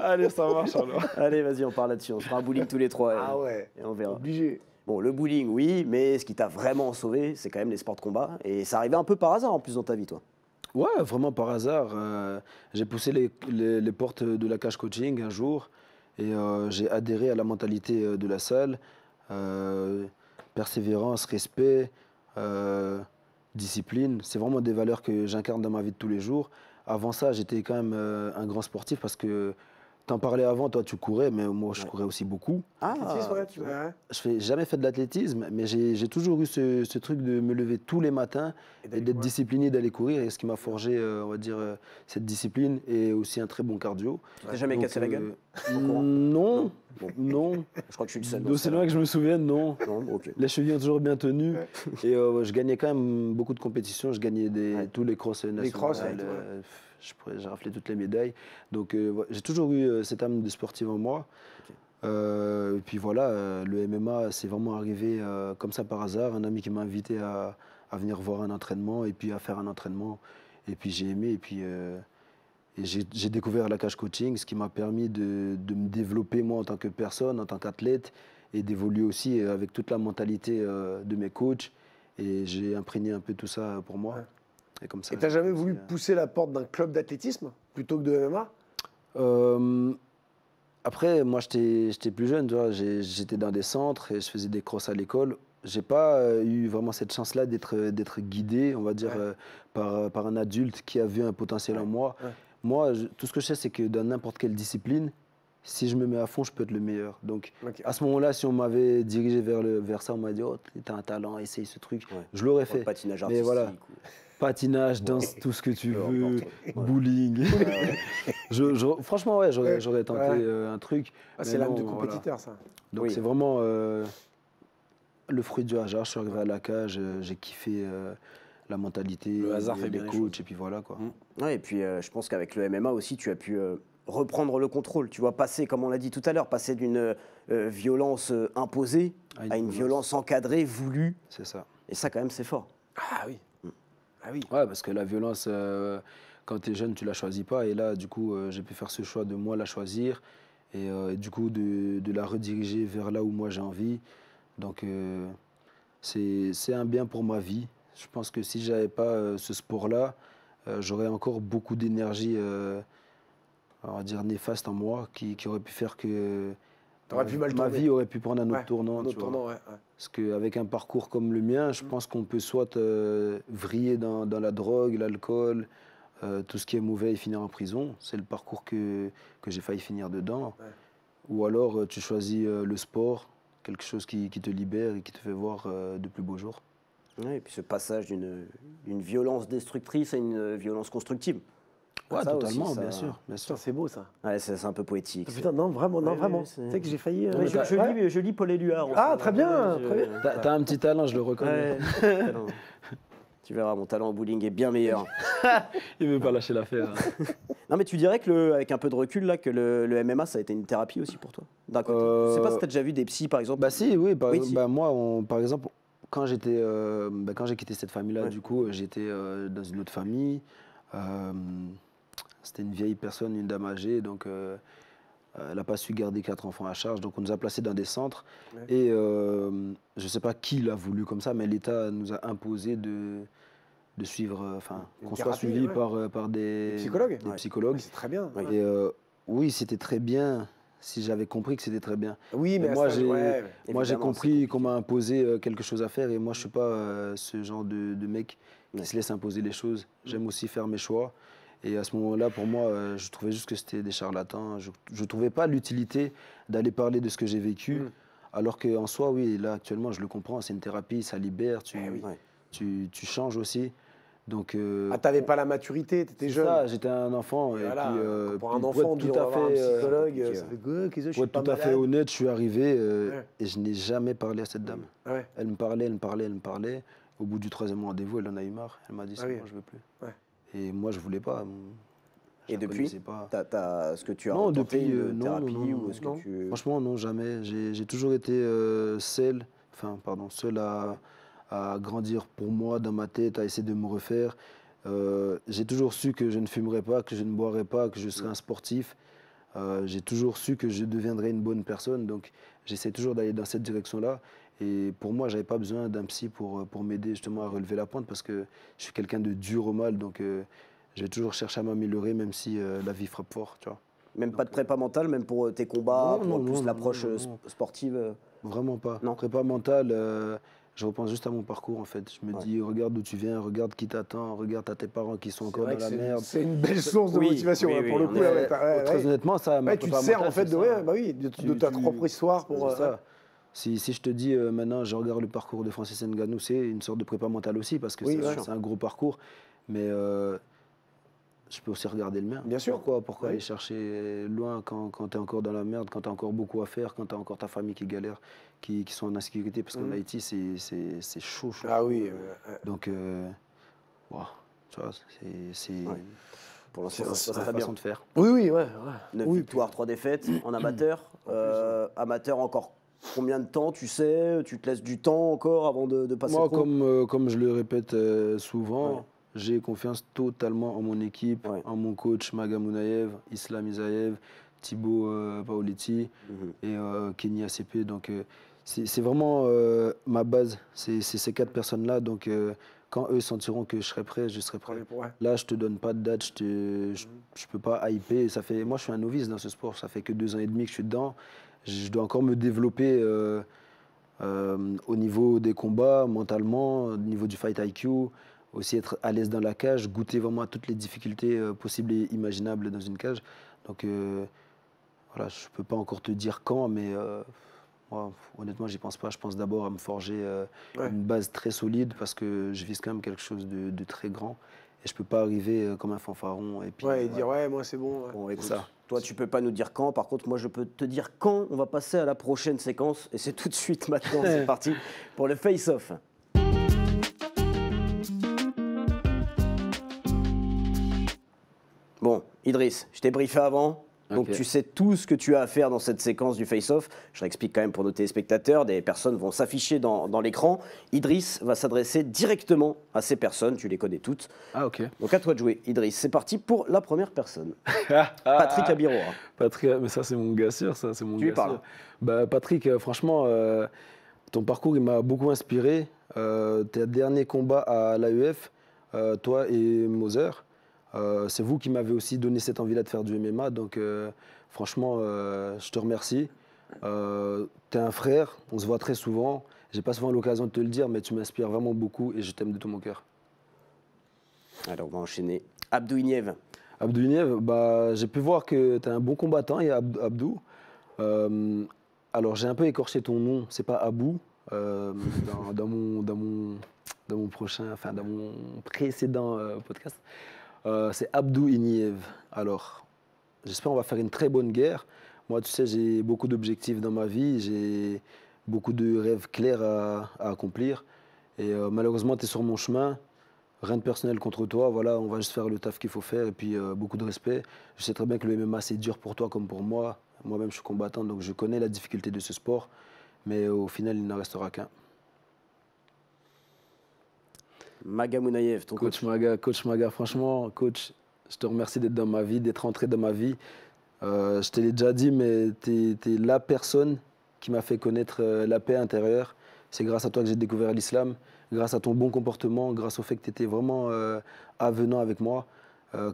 Allez, ça marche alors. Allez, vas-y, on part là-dessus. On fera un bowling tous les trois. Ah ouais. Et on verra. Obligé. Bon, le bowling, oui, mais ce qui t'a vraiment sauvé, c'est quand même les sports de combat. Et ça arrivait un peu par hasard en plus dans ta vie, toi. Ouais, vraiment par hasard. J'ai poussé les portes de la cage coaching un jour et j'ai adhéré à la mentalité de la salle. Persévérance, respect, discipline. C'est vraiment des valeurs que j'incarne dans ma vie de tous les jours. Avant ça, j'étais quand même un grand sportif parce que t'en parlais avant, toi tu courais, mais moi je courais aussi beaucoup. Je n'ai jamais fait de l'athlétisme, mais j'ai toujours eu ce truc de me lever tous les matins et d'être discipliné d'aller courir. Et ce qui m'a forgé, on va dire, cette discipline et aussi un très bon cardio. Tu t'es jamais cassé la gueule Non. Non. Je crois que je suis le seul. D'aussi loin que je me souvienne, non. Okay. Les chevilles ont toujours bien tenu. Et je gagnais quand même beaucoup de compétitions. Je gagnais tous les crosses nationales. J'ai raflé toutes les médailles. Donc j'ai toujours eu cette âme de sportive en moi. Et puis voilà, le MMA, c'est vraiment arrivé comme ça par hasard. Un ami qui m'a invité à venir voir un entraînement et puis à faire un entraînement. Et puis j'ai aimé. Et puis j'ai découvert la cage coaching, ce qui m'a permis de me développer moi en tant que personne, en tant qu'athlète, et d'évoluer aussi avec toute la mentalité de mes coachs. Et j'ai imprégné un peu tout ça pour moi. Et comme ça. Et t'as jamais voulu pousser la porte d'un club d'athlétisme plutôt que de MMA? Après, moi, j'étais plus jeune, tu vois, j'étais dans des centres et je faisais des crosses à l'école. J'ai pas eu vraiment cette chance-là d'être guidé, on va dire, par un adulte qui a vu un potentiel en moi. Moi, tout ce que je sais, c'est que dans n'importe quelle discipline, si je me mets à fond, je peux être le meilleur. Donc, à ce moment-là, si on m'avait dirigé vers ça, on m'a dit, oh, t'as un talent, essaye ce truc, je l'aurais fait. Patinage mais artistique. Voilà. Patinage, danse, tout ce que tu veux, bowling. Franchement, ouais, j'aurais tenté un truc. C'est l'âme du compétiteur, ça. Donc c'est vraiment le fruit du hasard. Je suis arrivé à la cage, j'ai kiffé la mentalité, le hasard fait les bien coachs, et puis voilà quoi. Ouais, et puis je pense qu'avec le MMA aussi, tu as pu reprendre le contrôle. Tu vois, passer, comme on l'a dit tout à l'heure, passer d'une violence imposée à une violence encadrée, voulue. C'est ça. Et ça, quand même, c'est fort. Ah oui. Ah oui. Ouais, parce que la violence, quand tu es jeune, tu la choisis pas. Et là, du coup, j'ai pu faire ce choix de moi la choisir et du coup de la rediriger vers là où moi j'ai envie. Donc, c'est un bien pour ma vie. Je pense que si j'avais pas ce sport-là, j'aurais encore beaucoup d'énergie, on va dire néfaste en moi, qui aurait pu faire que T'aurais pu mal Ma tourner. vie aurait pu prendre un autre Ouais, tournant. un autre tu vois. tournant, ouais. Parce qu'avec un parcours comme le mien, je pense qu'on peut soit vriller dans la drogue, l'alcool, tout ce qui est mauvais et finir en prison. C'est le parcours que j'ai failli finir dedans. Ouais. Ou alors tu choisis le sport, quelque chose qui te libère et qui te fait voir de plus beaux jours. Ouais, et puis ce passage d'une violence destructrice à une violence constructive. Ouais, Ça totalement, aussi, ça- bien sûr. Bien Putain, sûr. c'est beau ça. Ouais, c'est un peu poétique. Putain, non, vraiment, non, Ouais, vraiment. ouais, Tu c'est- sais que j'ai failli. Ouais, je lis Paul Éluard. en ce Ah, moment. très bien, Je- très bien. T'as un petit talent, je le reconnais. Ouais. Talent. Tu verras, mon talent au bowling est bien meilleur. Il veut pas lâcher l'affaire. hein. Non, mais tu dirais que, avec un peu de recul, là, que le MMA, ça a été une thérapie aussi pour toi, d'un côté. Je sais pas si tu as déjà vu des psys, par exemple. Bah si, oui. Oui, si. Bah, moi, par exemple, quand j'ai quitté cette famille-là, Ouais. du coup, j'étais dans une autre famille. C'était une vieille personne, une dame âgée, donc elle n'a pas su garder 4 enfants à charge. Donc on nous a placés dans des centres. Ouais. Et je ne sais pas qui l'a voulu comme ça, mais l'État nous a imposé de suivre, Une qu'on soit thérapie, suivi ouais. par des psychologues. des Ouais. psychologues. Ouais, c'est très bien. Oui. Ouais. Et oui, c'était très bien, si j'avais compris que c'était très bien. Oui, mais Mais à moi, ce stade, j'ai- ouais. Moi, j'ai Évidemment, compris c'est qu'on m'a imposé quelque chose à faire et moi, je ne suis pas ce genre de mec qui Ouais. se laisse imposer les choses. J'aime aussi faire mes choix. Et à ce moment-là, pour moi, je trouvais juste que c'était des charlatans. Je ne trouvais pas l'utilité d'aller parler de ce que j'ai vécu. Alors qu'en soi, oui, là, actuellement, je le comprends, c'est une thérapie, ça libère, Ouais. tu changes aussi. Donc, Ah, t'avais pas la maturité, t'étais c'est jeune. ça, j'étais un enfant. Et Et voilà, puis, pour puis un pour enfant, être dire on va voir un psychologue, ça fait que, qu'est-ce que je pour suis être pas tout à fait malade. honnête, je suis arrivé Ouais. et je n'ai jamais parlé à cette dame. Ouais. Elle me parlait, elle me parlait, elle me parlait. Au bout du 3e rendez-vous, elle en a eu marre. Elle m'a dit, c'est Ah oui. bon, je veux plus. Ouais. Et moi, je voulais pas. Je Et la depuis, connaissais pas. est-ce que tu as Non, tenté depuis, une non, thérapie non, non, ou est-ce non. que tu... Franchement, non, jamais. J'ai toujours été seul à grandir pour moi dans ma tête, à essayer de me refaire. J'ai toujours su que je ne fumerais pas, que je ne boirais pas, que je serais un sportif. J'ai toujours su que je deviendrais une bonne personne. Donc, j'essaie toujours d'aller dans cette direction-là. Et pour moi, je n'avais pas besoin d'un psy pour m'aider justement à relever la pointe parce que je suis quelqu'un de dur au mal. Donc, je vais toujours chercher à m'améliorer même si la vie frappe fort, tu vois. Même pas de prépa mentale, même pour tes combats, Non, pour non, plus non, l'approche non, non. sportive Vraiment pas. Non. Prépa mentale, je repense juste à mon parcours en fait. Je me Ouais. dis, regarde d'où tu viens, regarde qui t'attend, regarde à tes parents qui sont C'est encore vrai dans que la c'est- merde. C'est une belle source de Oui, motivation, oui, là, pour oui, le en coup. effet. ouais, ouais, Très ouais. honnêtement, ça ma Ouais, tu te prépa sers en mentale, fait c'est de, ça. ouais, bah oui, de ta propre histoire pour. C'est ça. Si je te dis maintenant, je regarde le parcours de Francis Ngannou, c'est une sorte de prépa mentale aussi, parce que Oui, c'est ouais. c'est un gros parcours. Mais je peux aussi regarder le mien. Bien sûr. Pourquoi Oui. aller chercher loin quand tu es encore dans la merde, quand tu as encore beaucoup à faire, quand tu as encore ta famille qui galère, qui sont en insécurité, parce qu'en Haïti, c'est chaud, chaud. Ah oui. Donc, ouah, tu vois, c'est Ouais. Pour c'est l'instant, ça la va bien. façon de faire. Oui, oui, ouais. 9 Oui, victoires, 3 défaites en amateur. Amateur encore combien de temps, tu sais? Tu te laisses du temps encore avant de passer Moi, pro? comme je le répète souvent, Ouais. j'ai confiance totalement en mon équipe, Ouais. en mon coach Maga Mounaev, Islam Isaev, Thibaut Paoletti Mhm. et Kenny ACP. Donc, c'est vraiment ma base, c'est ces 4 personnes-là. Donc, quand eux sentiront que je serai prêt, je serai prêt. Ouais. Là, je te donne pas de date, je peux pas hyper. Moi, je suis un novice dans ce sport. Ça fait que 2 ans et demi que je suis dedans. Je dois encore me développer au niveau des combats, mentalement, au niveau du fight IQ, aussi être à l'aise dans la cage, goûter vraiment à toutes les difficultés possibles et imaginables dans une cage. Donc, voilà, je peux pas encore te dire quand, mais moi, honnêtement, j'y pense pas. Je pense d'abord à me forger Ouais. une base très solide parce que je vise quand même quelque chose de très grand. Et je peux pas arriver comme un fanfaron. Et puis, Ouais, et dire, ouais, moi c'est bon. Ouais. Bon, écoute, ça. toi, tu peux pas nous dire quand. Par contre, moi, je peux te dire quand on va passer à la prochaine séquence. Et c'est tout de suite maintenant. C'est parti pour le face-off. Bon, Idriss, je t'ai briefé avant. Donc Ok. tu sais tout ce que tu as à faire dans cette séquence du face-off. Je réexplique quand même pour nos téléspectateurs. Des personnes vont s'afficher dans l'écran. Idriss va s'adresser directement à ces personnes. Tu les connais toutes. Ah, ok. Donc à toi de jouer, Idriss. C'est parti pour la première personne. Patrick Abiroa. Patrick, mais ça, c'est mon gars sûr, ça, c'est mon Tu lui gars parles. sûr. Bah, Patrick, franchement, ton parcours, il m'a beaucoup inspiré. Tes derniers combats à l'AEF, toi et Moser, c'est vous qui m'avez aussi donné cette envie-là de faire du MMA. Donc, franchement, je te remercie. T'es un frère, on se voit très souvent. J'ai pas souvent l'occasion de te le dire, mais tu m'inspires vraiment beaucoup et je t'aime de tout mon cœur. Alors, on va enchaîner. Abdou Ignev. Abdou Ignev, bah, j'ai pu voir que tu es un bon combattant, Abdou. Alors, j'ai un peu écorché ton nom, c'est pas Abou. Dans mon précédent podcast. C'est Abdou Ignev. Alors, j'espère qu'on va faire une très bonne guerre. Moi, tu sais, j'ai beaucoup d'objectifs dans ma vie, j'ai beaucoup de rêves clairs à accomplir. Et malheureusement, tu es sur mon chemin. Rien de personnel contre toi, voilà, on va juste faire le taf qu'il faut faire et puis beaucoup de respect. Je sais très bien que le MMA c'est dur pour toi comme pour moi. Moi-même je suis combattant donc je connais la difficulté de ce sport, mais au final il n'en restera qu'un. Maga Mounaïev, ton coach. Coach Maga, franchement, coach, je te remercie d'être dans ma vie, d'être entré dans ma vie. Je te l'ai déjà dit, mais tu es la personne qui m'a fait connaître la paix intérieure. C'est grâce à toi que j'ai découvert l'islam. Grâce à ton bon comportement, grâce au fait que tu étais vraiment avenant avec moi.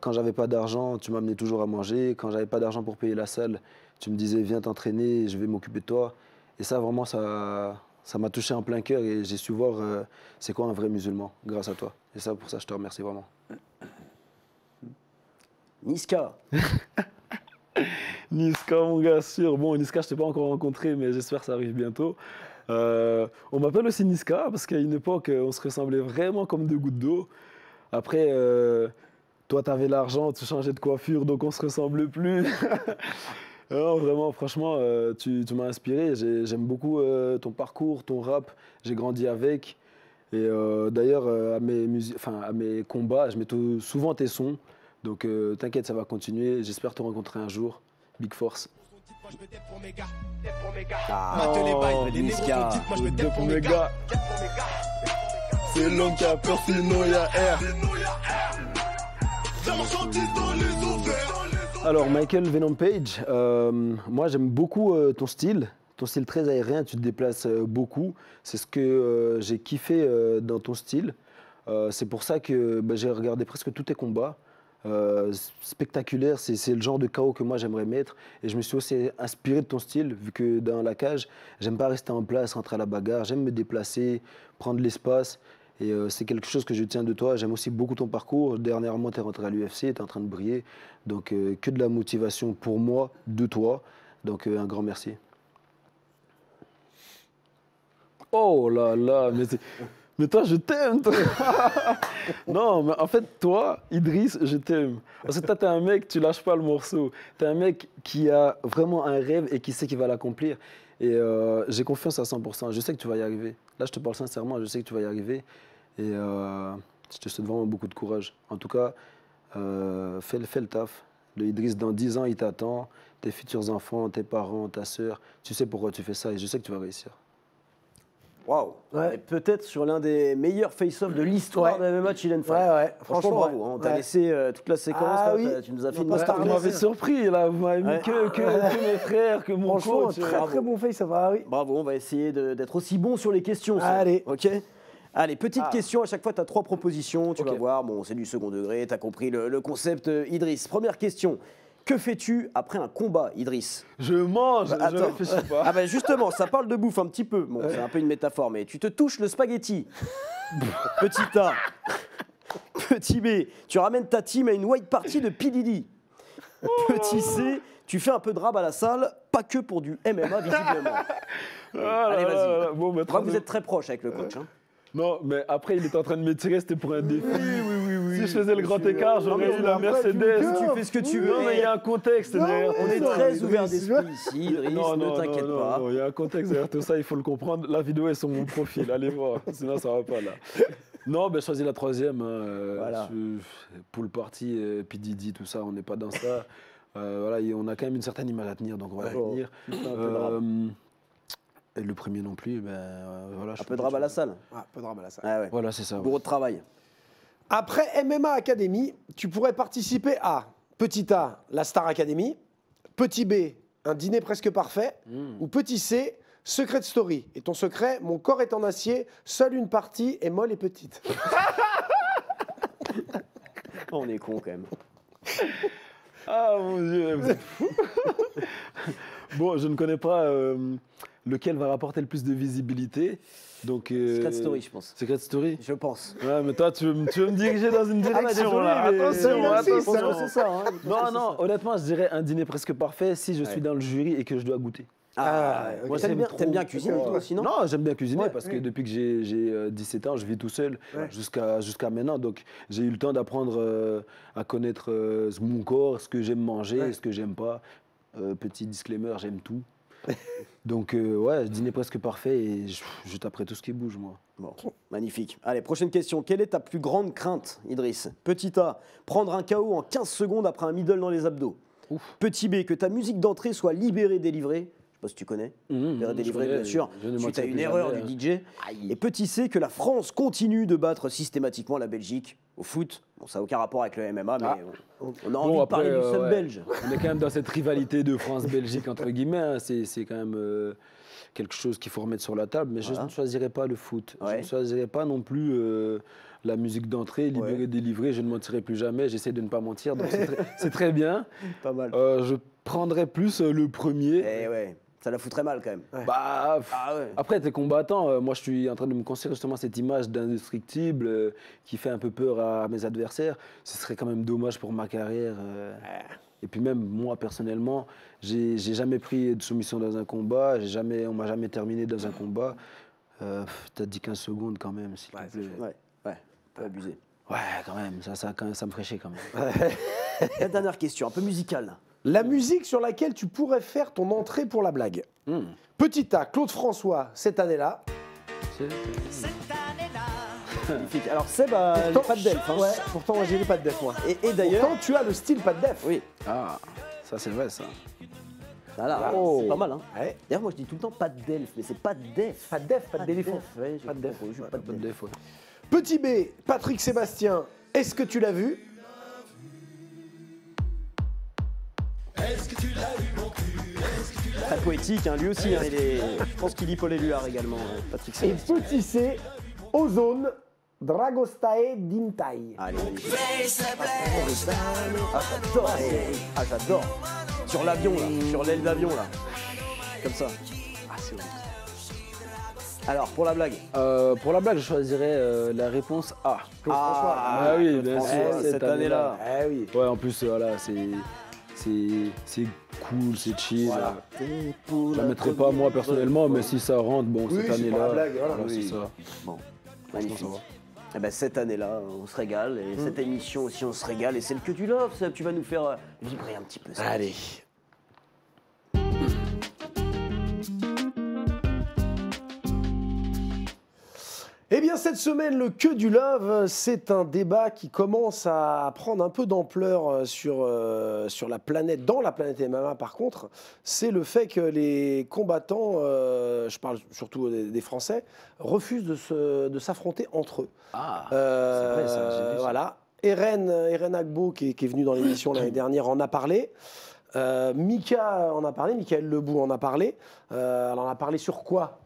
Quand j'avais pas d'argent, tu m'amenais toujours à manger. Quand j'avais pas d'argent pour payer la salle, tu me disais viens t'entraîner, je vais m'occuper de toi. Et ça, vraiment, ça m'a touché en plein cœur et j'ai su voir c'est quoi un vrai musulman grâce à toi. Et ça, pour ça, je te remercie vraiment. Niska. Niska, mon gars, sûr. Bon, Niska, je ne t'ai pas encore rencontré, mais j'espère que ça arrive bientôt. On m'appelle aussi Niska parce qu'à une époque, on se ressemblait vraiment comme deux gouttes d'eau. Après, toi, tu avais l'argent, tu changeais de coiffure, donc on ne se ressemble plus. Non, vraiment, franchement, tu m'as inspiré. J'aime beaucoup ton parcours, ton rap. J'ai grandi avec. Et d'ailleurs, à mes combats, je mets souvent tes sons. Donc t'inquiète, ça va continuer. J'espère te rencontrer un jour. Big force. Niska. Pour mes gars. C'est l'homme qui a peur, sinon il y a R. Alors, Michael Venom Page, moi j'aime beaucoup ton style très aérien, tu te déplaces beaucoup. C'est ce que j'ai kiffé dans ton style. C'est pour ça que j'ai regardé presque tous tes combats. Spectaculaire, c'est le genre de KO que moi j'aimerais mettre. Et je me suis aussi inspiré de ton style, vu que dans la cage, j'aime pas rester en place, rentrer à la bagarre. J'aime me déplacer, prendre l'espace. Et c'est quelque chose que je tiens de toi. J'aime aussi beaucoup ton parcours. Dernièrement, tu es rentré à l'UFC, tu es en train de briller. Donc, que de la motivation pour moi, de toi. Donc, un grand merci. Oh là là, mais toi, je t'aime. Non, mais en fait, toi, Idriss, je t'aime. Parce que toi, tu es un mec, tu lâches pas le morceau. Tu es un mec qui a vraiment un rêve et qui sait qu'il va l'accomplir. Et j'ai confiance à 100%. Je sais que tu vas y arriver. Là, je te parle sincèrement, je sais que tu vas y arriver. Et je te souhaite vraiment beaucoup de courage. En tout cas, fais le taf. Le Idriss, dans 10 ans, il t'attend. Tes futurs enfants, tes parents, ta sœur. Tu sais pourquoi tu fais ça et je sais que tu vas réussir. Waouh. Ouais. Et peut-être sur l'un des meilleurs face-off de l'histoire de MMA Chilen Fight. Ouais. Franchement, bravo. On t'a laissé toute la séquence. Ah, là, oui. Tu nous as fait On une va pas masterclass. Vous m'avez surpris, là. Vous m'avez mis Ouais. que mes frères, que mon Franchement, coach. très bon face, ça va, oui. Bravo, on va essayer d'être aussi bon sur les questions. ça. Allez. Ok. Allez, petite question. À chaque fois, tu as 3 propositions. Tu Ok. vas voir. Bon, c'est du second degré. Tu as compris le concept, Idriss. Première question. Que fais-tu après un combat, Idriss? Je mange, je Attends. réfléchis pas. Ah ben justement, ça parle de bouffe un petit peu. Bon, c'est un peu une métaphore, mais tu te touches le spaghetti. Petit A. Petit B, tu ramènes ta team à une white party de P. Diddy. Petit C, tu fais un peu de rab à la salle, pas que pour du MMA visiblement. Allez, vas-y. Bon, Je crois que vous êtes très proche avec le coach. Hein. Non, mais après, il était en train de m'étirer, c'était pour un défi. Oui. Si je faisais le grand écart, Non, mais j'aurais eu la après, Mercedes. Tu fais ce que tu veux. Non, mais il y a un contexte derrière On tout est ça. très ouvert d'esprit ici, Idriss, ne t'inquiète pas. Non, il y a un contexte derrière tout ça, il faut le comprendre. La vidéo est sur mon profil, allez voir, sinon ça va pas là. Non, ben choisis la troisième. Voilà. Pool party, P. Diddy, tout ça, on n'est pas dans ça. Voilà, on a quand même une certaine image à tenir, donc on va la tenir. Et le premier non plus, voilà. Un peu de rab à la salle. Ah, peu de drame à la salle. Ah ouais. Voilà, c'est ça. Bourreau de travail. Après MMA Academy, tu pourrais participer à petit A, la Star Academy, petit B, un dîner presque parfait, ou petit C, Secret Story. Et ton secret, mon corps est en acier, seule une partie est molle et petite. On est con quand même. Ah mon Dieu, vous êtes fous. Bon, je ne connais pas lequel va rapporter le plus de visibilité. Donc, Secret Story, je pense. Secret Story. Je pense. Ouais, mais toi, tu veux me diriger dans une direction là. Attention. C'est ça. Hein, Non, honnêtement, je dirais un dîner presque parfait si je suis dans le jury et que je dois goûter. Moi, t'aimes bien cuisiner, toi aussi, non? Non, j'aime bien cuisiner Ouais, parce que oui. depuis que j'ai 17 ans, je vis tout seul jusqu'à maintenant. Donc, j'ai eu le temps d'apprendre à connaître mon corps, ce que j'aime manger, ce que j'aime pas. Petit disclaimer, j'aime tout. Donc, ouais, dîner presque parfait et je taperai tout ce qui bouge, moi. Bon, magnifique. Allez, prochaine question. Quelle est ta plus grande crainte, Idriss? Petit A, prendre un KO en 15 secondes après un middle dans les abdos. Petit B, que ta musique d'entrée soit libérée, délivrée. Je sais pas si tu connais. Libérée, délivrée, bien sûr. Suite à une erreur du DJ. Et petit C, que la France continue de battre systématiquement la Belgique au foot. Bon, ça n'a aucun rapport avec le MMA, mais on a envie de parler du seul belge. On est quand même dans cette rivalité de France-Belgique, entre guillemets. Hein. C'est quand même quelque chose qu'il faut remettre sur la table. Mais je ne choisirais pas le foot. Je ne choisirais pas non plus la musique d'entrée, libérée, délivrée. Je ne mentirai plus jamais. J'essaie de ne pas mentir. Donc c'est très bien. Pas mal. Je prendrais plus le premier. Ça la foutrait mal quand même. Bah, après, t'es combattant. Moi, je suis en train de me construire justement cette image d'indestructible qui fait un peu peur à mes adversaires. Ce serait quand même dommage pour ma carrière. Et puis même, moi, personnellement, j'ai jamais pris de soumission dans un combat. On m'a jamais terminé dans un combat. T'as dit 15 secondes quand même, s'il te plaît. Ouais, pas abusé. Ouais, quand même, ça me ferait chier quand même. La dernière question, un peu musicale. La musique sur laquelle tu pourrais faire ton entrée pour la blague. Petit A, Claude François, cette année-là. Magnifique. Alors Seb a pas de Delph. Hein. Ouais, pourtant moi j'ai pas de Def moi. Et d'ailleurs. Pourtant tu as le style pas de Def. Oui. Ah, ça c'est vrai ça. Voilà, c'est pas mal. Hein. D'ailleurs moi je dis tout le temps pas de Delph, mais c'est pas de Def. Pas de Def, pas d'éléphant. Pas de Def. Pas de Def, ouais. Petit B, Patrick Sébastien, est-ce que tu l'as vu? Très poétique, hein, lui aussi. Hein, je pense qu'il lit Paul Éluard également, Patrick Et Sébastien. petit C, Ozone, Dragostae Dintai. Allez, magnifique. J'adore. Sur l'avion là, sur l'aile d'avion là. Comme ça. C'est horrible. Alors, pour la blague. Je choisirais la réponse A. Claude François. Ah oui, bien sûr. Cette année-là. Oui. Ouais, en plus, voilà, c'est cool, c'est chill. Voilà. Je la mettrai pas moi personnellement, mais si ça rentre, bon, cette c'est année-là, pour la blague, voilà. c'est ça. Bon, magnifique. Eh ben, cette année-là, on se régale. Et cette émission aussi, on se régale. Et c'est le que du love, Seb. Tu vas nous faire vibrer un petit peu. Ça. Allez. Eh bien, cette semaine, le que du love, c'est un débat qui commence à prendre un peu d'ampleur sur la planète, dans la planète MMA par contre. C'est le fait que les combattants, je parle surtout des Français, refusent de s'affronter entre eux. C'est vrai ça, j'ai vu ça. Voilà. Eren Agbo, qui est venu dans l'émission l'année dernière, en a parlé. Mika en a parlé, Michael Lebou en a parlé. Alors, on a parlé sur quoi ?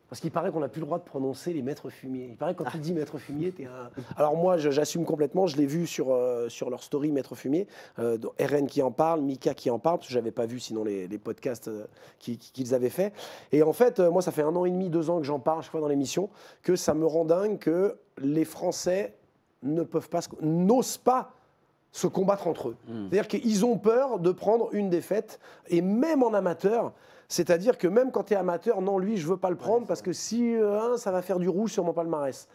Parce qu'il paraît qu'on n'a plus le droit de prononcer les maîtres fumiers. Il paraît que quand tu dis maître fumier, t'es un... Alors moi, j'assume complètement. Je l'ai vu sur leur story maître fumier. RN qui en parle, Mika qui en parle, parce que je n'avais pas vu sinon les podcasts qu'ils avaient fait. Et en fait, moi, ça fait 1 an et demi, 2 ans que j'en parle chaque fois dans l'émission, que ça me rend dingue que les Français n'osent pas se combattre entre eux. C'est-à-dire qu'ils ont peur de prendre une défaite. Et même en amateur... C'est-à-dire que même quand tu es amateur, non, lui, je veux pas le prendre parce que si ça va faire du rouge sur mon palmarès.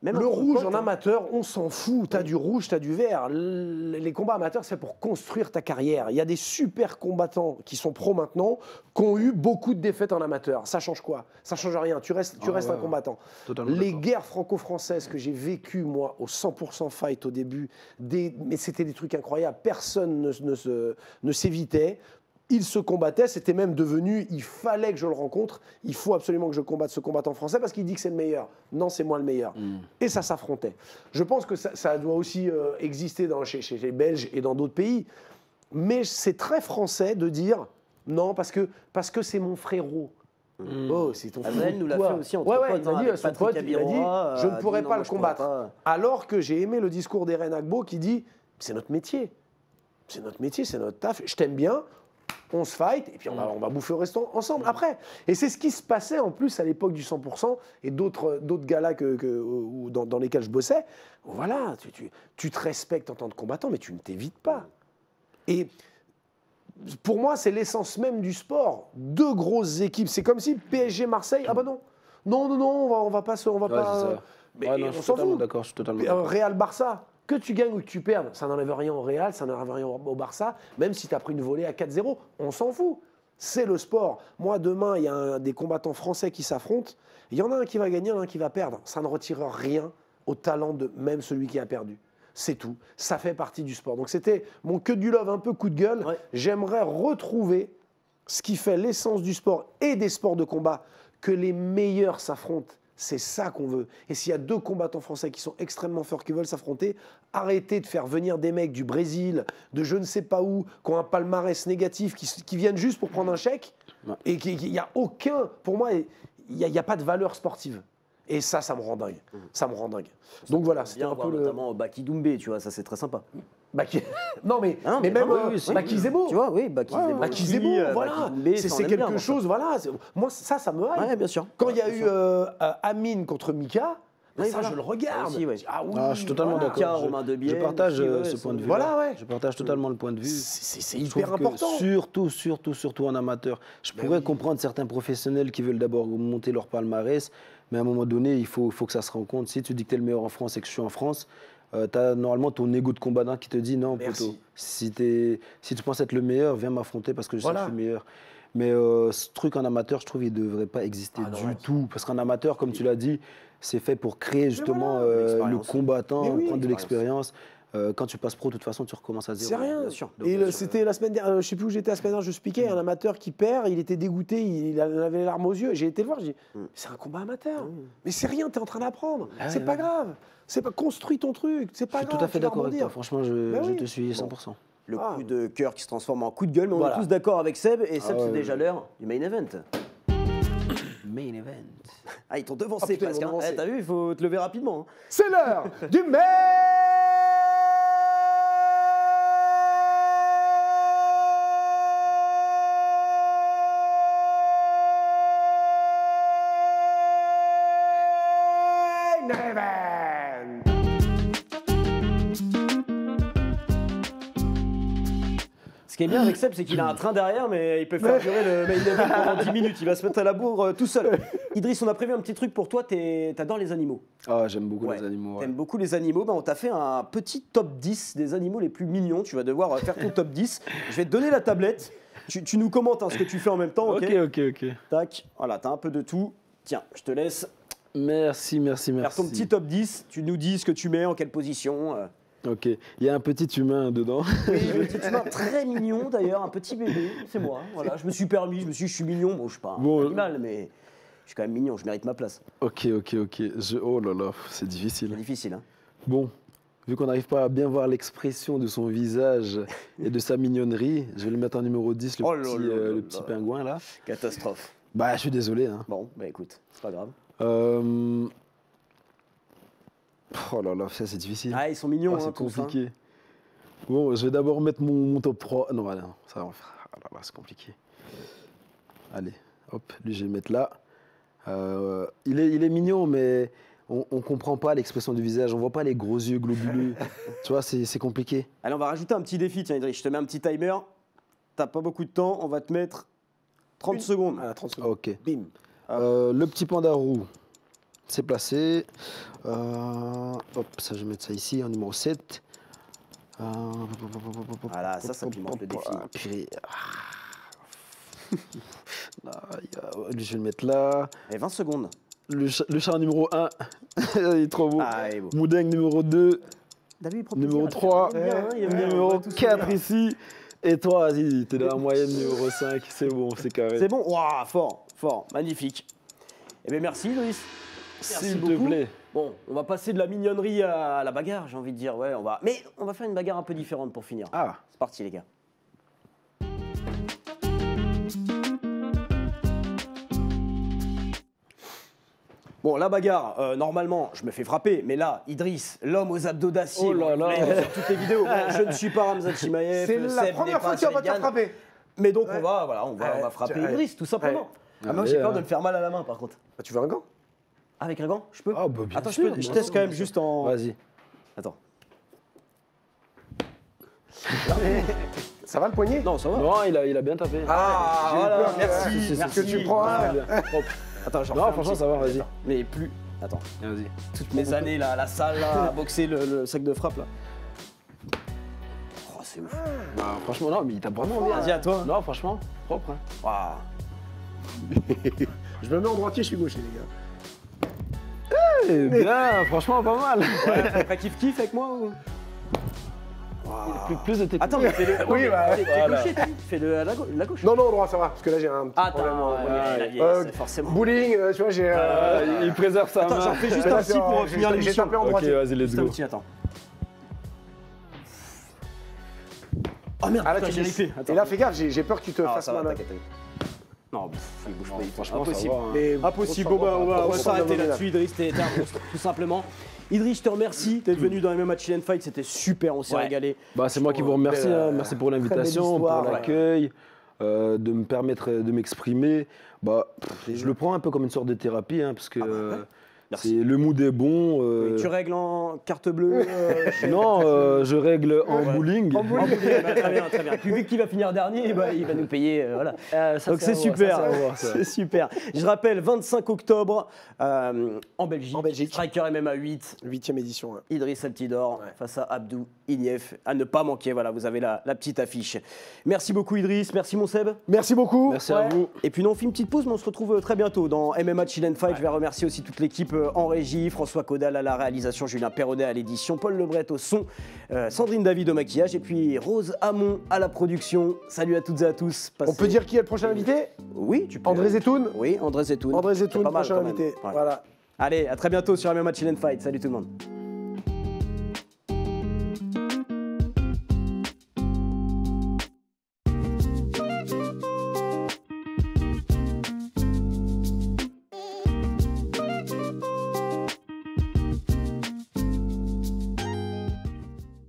Même le rouge en amateur, on s'en fout. Tu as du rouge, tu as du vert. Les combats amateurs, c'est pour construire ta carrière. Il y a des super combattants qui sont pros maintenant, qui ont eu beaucoup de défaites en amateur. Ça change quoi? Ça change rien. Tu restes un combattant. Les guerres franco-françaises que j'ai vécues, moi, au 100% fight au début, mais c'était des trucs incroyables. Personne ne s'évitait. Il se combattait, c'était même devenu, il fallait que je le rencontre, il faut absolument que je combatte ce combattant français parce qu'il dit que c'est le meilleur. Non, c'est moi le meilleur. Et ça s'affrontait. Je pense que ça doit aussi exister chez les Belges et dans d'autres pays. Mais c'est très français de dire non, parce que c'est mon frérot. Oh, c'est ton frérot. Adrien nous l'a fait aussi entre potes. Il m'a dit, son pote, il a dit, je ne pourrais pas le combattre. Alors que j'ai aimé le discours d'Eren Agbo qui dit, c'est notre métier. C'est notre métier, c'est notre taf. Je t'aime bien. on se fight, et puis on va bouffer au restaurant ensemble après. Et c'est ce qui se passait en plus à l'époque du 100% et d'autres galas dans lesquels je bossais. Voilà, tu te respectes en tant que combattant, mais tu ne t'évites pas. Et pour moi, c'est l'essence même du sport. Deux grosses équipes. C'est comme si PSG Marseille. Ah bah non. Non, on va pas. Mais non, on s'en fout. D'accord, je suis totalement d'accord. Real Barça. Que tu gagnes ou que tu perdes, ça n'enlève rien au Real, ça n'enlève rien au Barça. Même si tu as pris une volée à 4-0, on s'en fout. C'est le sport. Moi, demain, il y a des combattants français qui s'affrontent. Il y en a un qui va gagner, un qui va perdre. Ça ne retire rien au talent de même celui qui a perdu. C'est tout. Ça fait partie du sport. Donc c'était mon que du love, un peu coup de gueule. Ouais. J'aimerais retrouver ce qui fait l'essence du sport et des sports de combat, que les meilleurs s'affrontent. C'est ça qu'on veut. Et s'il y a deux combattants français qui sont extrêmement forts, qui veulent s'affronter, arrêtez de faire venir des mecs du Brésil, de je ne sais pas où, qui ont un palmarès négatif, qui viennent juste pour prendre un chèque. Ouais. Et il n'y a aucun... Pour moi, il n'y a pas de valeur sportive. Et ça me rend dingue. Ça me rend dingue. Donc voilà, c'était un peu notamment Baki Doumbé, tu vois, ça c'est très sympa. Non mais même Baki Zebo. Tu vois, oui, Baki Zebo, voilà. C'est quelque chose, voilà. Moi, ça me hype. Ouais, bien sûr. Quand il y a eu Amine contre Mika, ça, je le regarde. Aussi, ouais. Ah oui, je suis totalement d'accord. Je partage ce point de vue. Voilà, ouais. Je partage totalement le point de vue. C'est hyper important. Surtout en amateur. Je pourrais comprendre certains professionnels qui veulent d'abord monter leur palmarès, mais à un moment donné, il faut que ça se rencontre. Si tu dis que tu es le meilleur en France et que je suis en France, tu as normalement ton ego de combattant qui te dit non, plutôt. Si tu penses être le meilleur, viens m'affronter parce que je sais que je suis le meilleur. Mais ce truc en amateur, je trouve, il ne devrait pas exister du tout. Parce qu'en amateur, comme tu l'as dit, c'est fait pour créer justement le combattant, prendre de l'expérience. Quand tu passes pro, de toute façon, tu recommences à zéro. C'est rien. Bien sûr. Et c'était la semaine dernière, je ne sais plus où j'étais la semaine dernière, je piquais un amateur qui perd, il était dégoûté, il avait les larmes aux yeux. J'ai été le voir, j'ai dit, c'est un combat amateur. Mais c'est rien, tu es en train d'apprendre. C'est pas grave. C'est pas construis ton truc. C'est pas grave. Je suis tout à fait d'accord avec toi. Franchement, je te suis 100%. Le coup de cœur qui se transforme en coup de gueule, mais on est tous d'accord avec Seb. Et Seb, c'est déjà l'heure du main event. Main event. Ah, ils t'ont devancé presque. T'as vu, il faut te lever rapidement. C'est l'heure du main Ce qui est bien avec Seb, c'est qu'il a un train derrière, mais il peut faire durer le main event pendant 10 minutes. Il va se mettre à la bourre tout seul. Idriss, on a prévu un petit truc pour toi. T'adores les animaux. Ah, j'aime beaucoup les animaux. T'aimes beaucoup les animaux. On t'a fait un petit top 10 des animaux les plus mignons. Tu vas devoir faire ton top 10. Je vais te donner la tablette. Tu nous commentes ce que tu fais en même temps. Ok. Tac. Voilà, t'as un peu de tout. Tiens, je te laisse. Merci. Faire ton petit top 10. Tu nous dis ce que tu mets, en quelle position. Ok, il y a un petit humain dedans. Oui, un petit humain très mignon d'ailleurs, un petit bébé, c'est moi. Voilà, je me suis permis, je suis mignon. Bon, je suis pas un animal, mais je suis quand même mignon, je mérite ma place. Ok. Oh là là, c'est difficile. C'est difficile, hein. Bon, vu qu'on n'arrive pas à bien voir l'expression de son visage et de sa mignonnerie, je vais le mettre en numéro 10, le petit pingouin là. Catastrophe. Bah, je suis désolé. Hein. Bon, bah écoute, c'est pas grave. Oh là là, ça c'est difficile. Ah, ils sont mignons, c'est compliqué. Bon, je vais d'abord mettre mon top 3. Non, voilà, ça va faire. Ah là là, c'est compliqué. Allez, hop, lui je vais le mettre là. Il est mignon, mais on comprend pas l'expression du visage. On voit pas les gros yeux globuleux. Tu vois, c'est compliqué. Allez, on va rajouter un petit défi, tiens, Idriss. Je te mets un petit timer. T'as pas beaucoup de temps, on va te mettre 30 secondes. Ah, 30 secondes. Ok. Bim. Le petit panda roux. C'est placé. Hop, ça, je vais mettre ça ici en numéro 7. Voilà, ça pimente le défi. Purée. Je vais le mettre là. Et 20 secondes. Le chat numéro 1. Il est trop beau. Ah, il est beau. Moudeng numéro 2. Numéro 3. Numéro 4 ici. Et toi, vas-y, t'es dans la moyenne numéro 5. C'est bon, c'est carré. C'est bon. Waouh, fort, magnifique. Eh bien, merci, Idriss. S'il te plaît. Bon, on va passer de la mignonnerie à la bagarre, j'ai envie de dire. Ouais, mais on va faire une bagarre un peu différente pour finir. Ah. C'est parti, les gars. Bon, la bagarre, normalement, je me fais frapper, mais là, Idriss, l'homme aux abdos d'acier, oh là là. sur toutes les vidéos. Bon, je ne suis pas Ramzan Chimaev. C'est la première fois que tu vas te faire frapper. Mais donc, on va frapper Idriss, tout simplement. Ah, moi, j'ai peur de me faire mal à la main, par contre. Ah, tu veux un gant? Avec un gant, je peux? Ah, bah, bien Attends, sûr, je teste quand même juste en. Vas-y. Attends. Ça va le poignet? Non, ça va. Non, il a bien tapé. Ah, Voilà, j'ai eu peur merci. Parce que tu prends un. Attends, j'en Non, refais un franchement, petit. ça va, vas-y. Mais plus. Attends. Vas-y. Toutes mes années là, à la salle, là, à boxer le sac de frappe là. Oh, c'est ouf. Non, franchement, non, mais il tape vraiment bien. Vas-y, à toi. Non, franchement, propre. Hein. Waouh. Je me mets en droitier, je suis gaucher, les gars. Eh bien, franchement, pas mal. Ouais, t'as kiff avec moi ou... Plus de technique. Attends, mais fais-le. Oui, bah, t'es voilà. gaucher, toi. Fais-le à la gauche. Non, non, au droit, ça va, parce que là, j'ai un petit problème. C'est forcément. Bowling, tu vois, j'ai. Il préserve sa Attends, main. j'en fais juste là, un petit pour finir J'ai l'émission. tapé en Ok, droitier. vas-y, let's Juste un go. petit, attends. Oh merde, Ah là, putain, tu j'ai glisses. ripé. Et là, fais gaffe, j'ai peur que tu te Ah, fasses ça va, mal. t'inquiète. Non, il bouge pas, Franchement, impossible. ça va, hein. Mais Impossible, grosse bon bah on va grosse s'arrêter abdominale. là-dessus, Idriss, t'es un monstre, tout simplement. Idriss, je te remercie d'être venu dans MMA Chill and Fight, c'était super, on s'est régalé. Bah, c'est moi qui vous remercie. Hein. Merci pour l'invitation, histoire, pour l'accueil, de me permettre de m'exprimer. Bah, je le prends un peu comme une sorte de thérapie, hein, parce que Merci. le mood est bon. Tu règles en carte bleue Non, je règle en bowling. En bowling, bah, très bien, très bien. Puis vu qu'il va finir dernier, bah, il va nous payer, voilà. Donc c'est super, c'est super. Je rappelle, 25 octobre en Belgique. En Belgique. Striker MMA 8. 8e édition. Ouais. Idriss Altidor face à Abdou Ignef. À ne pas manquer, voilà, vous avez la petite affiche. Merci beaucoup Idriss, merci mon Seb. Merci beaucoup. Merci à vous. Et puis nous on fait une petite pause, mais on se retrouve très bientôt dans MMA Chill and Fight. Je vais remercier aussi toute l'équipe en régie, François Caudal à la réalisation, Julien Perronet à l'édition, Paul Lebret au son, Sandrine David au maquillage et puis Rose Hamon à la production. Salut à toutes et à tous. On peut dire qui est le prochain invité? Oui, tu peux. André Zetoun. Oui, André Zetoun. André C'est Zetoun, pas mal, prochain quand même. invité. Ouais. Voilà. Allez, à très bientôt sur MMA Chill and Fight. Salut tout le monde.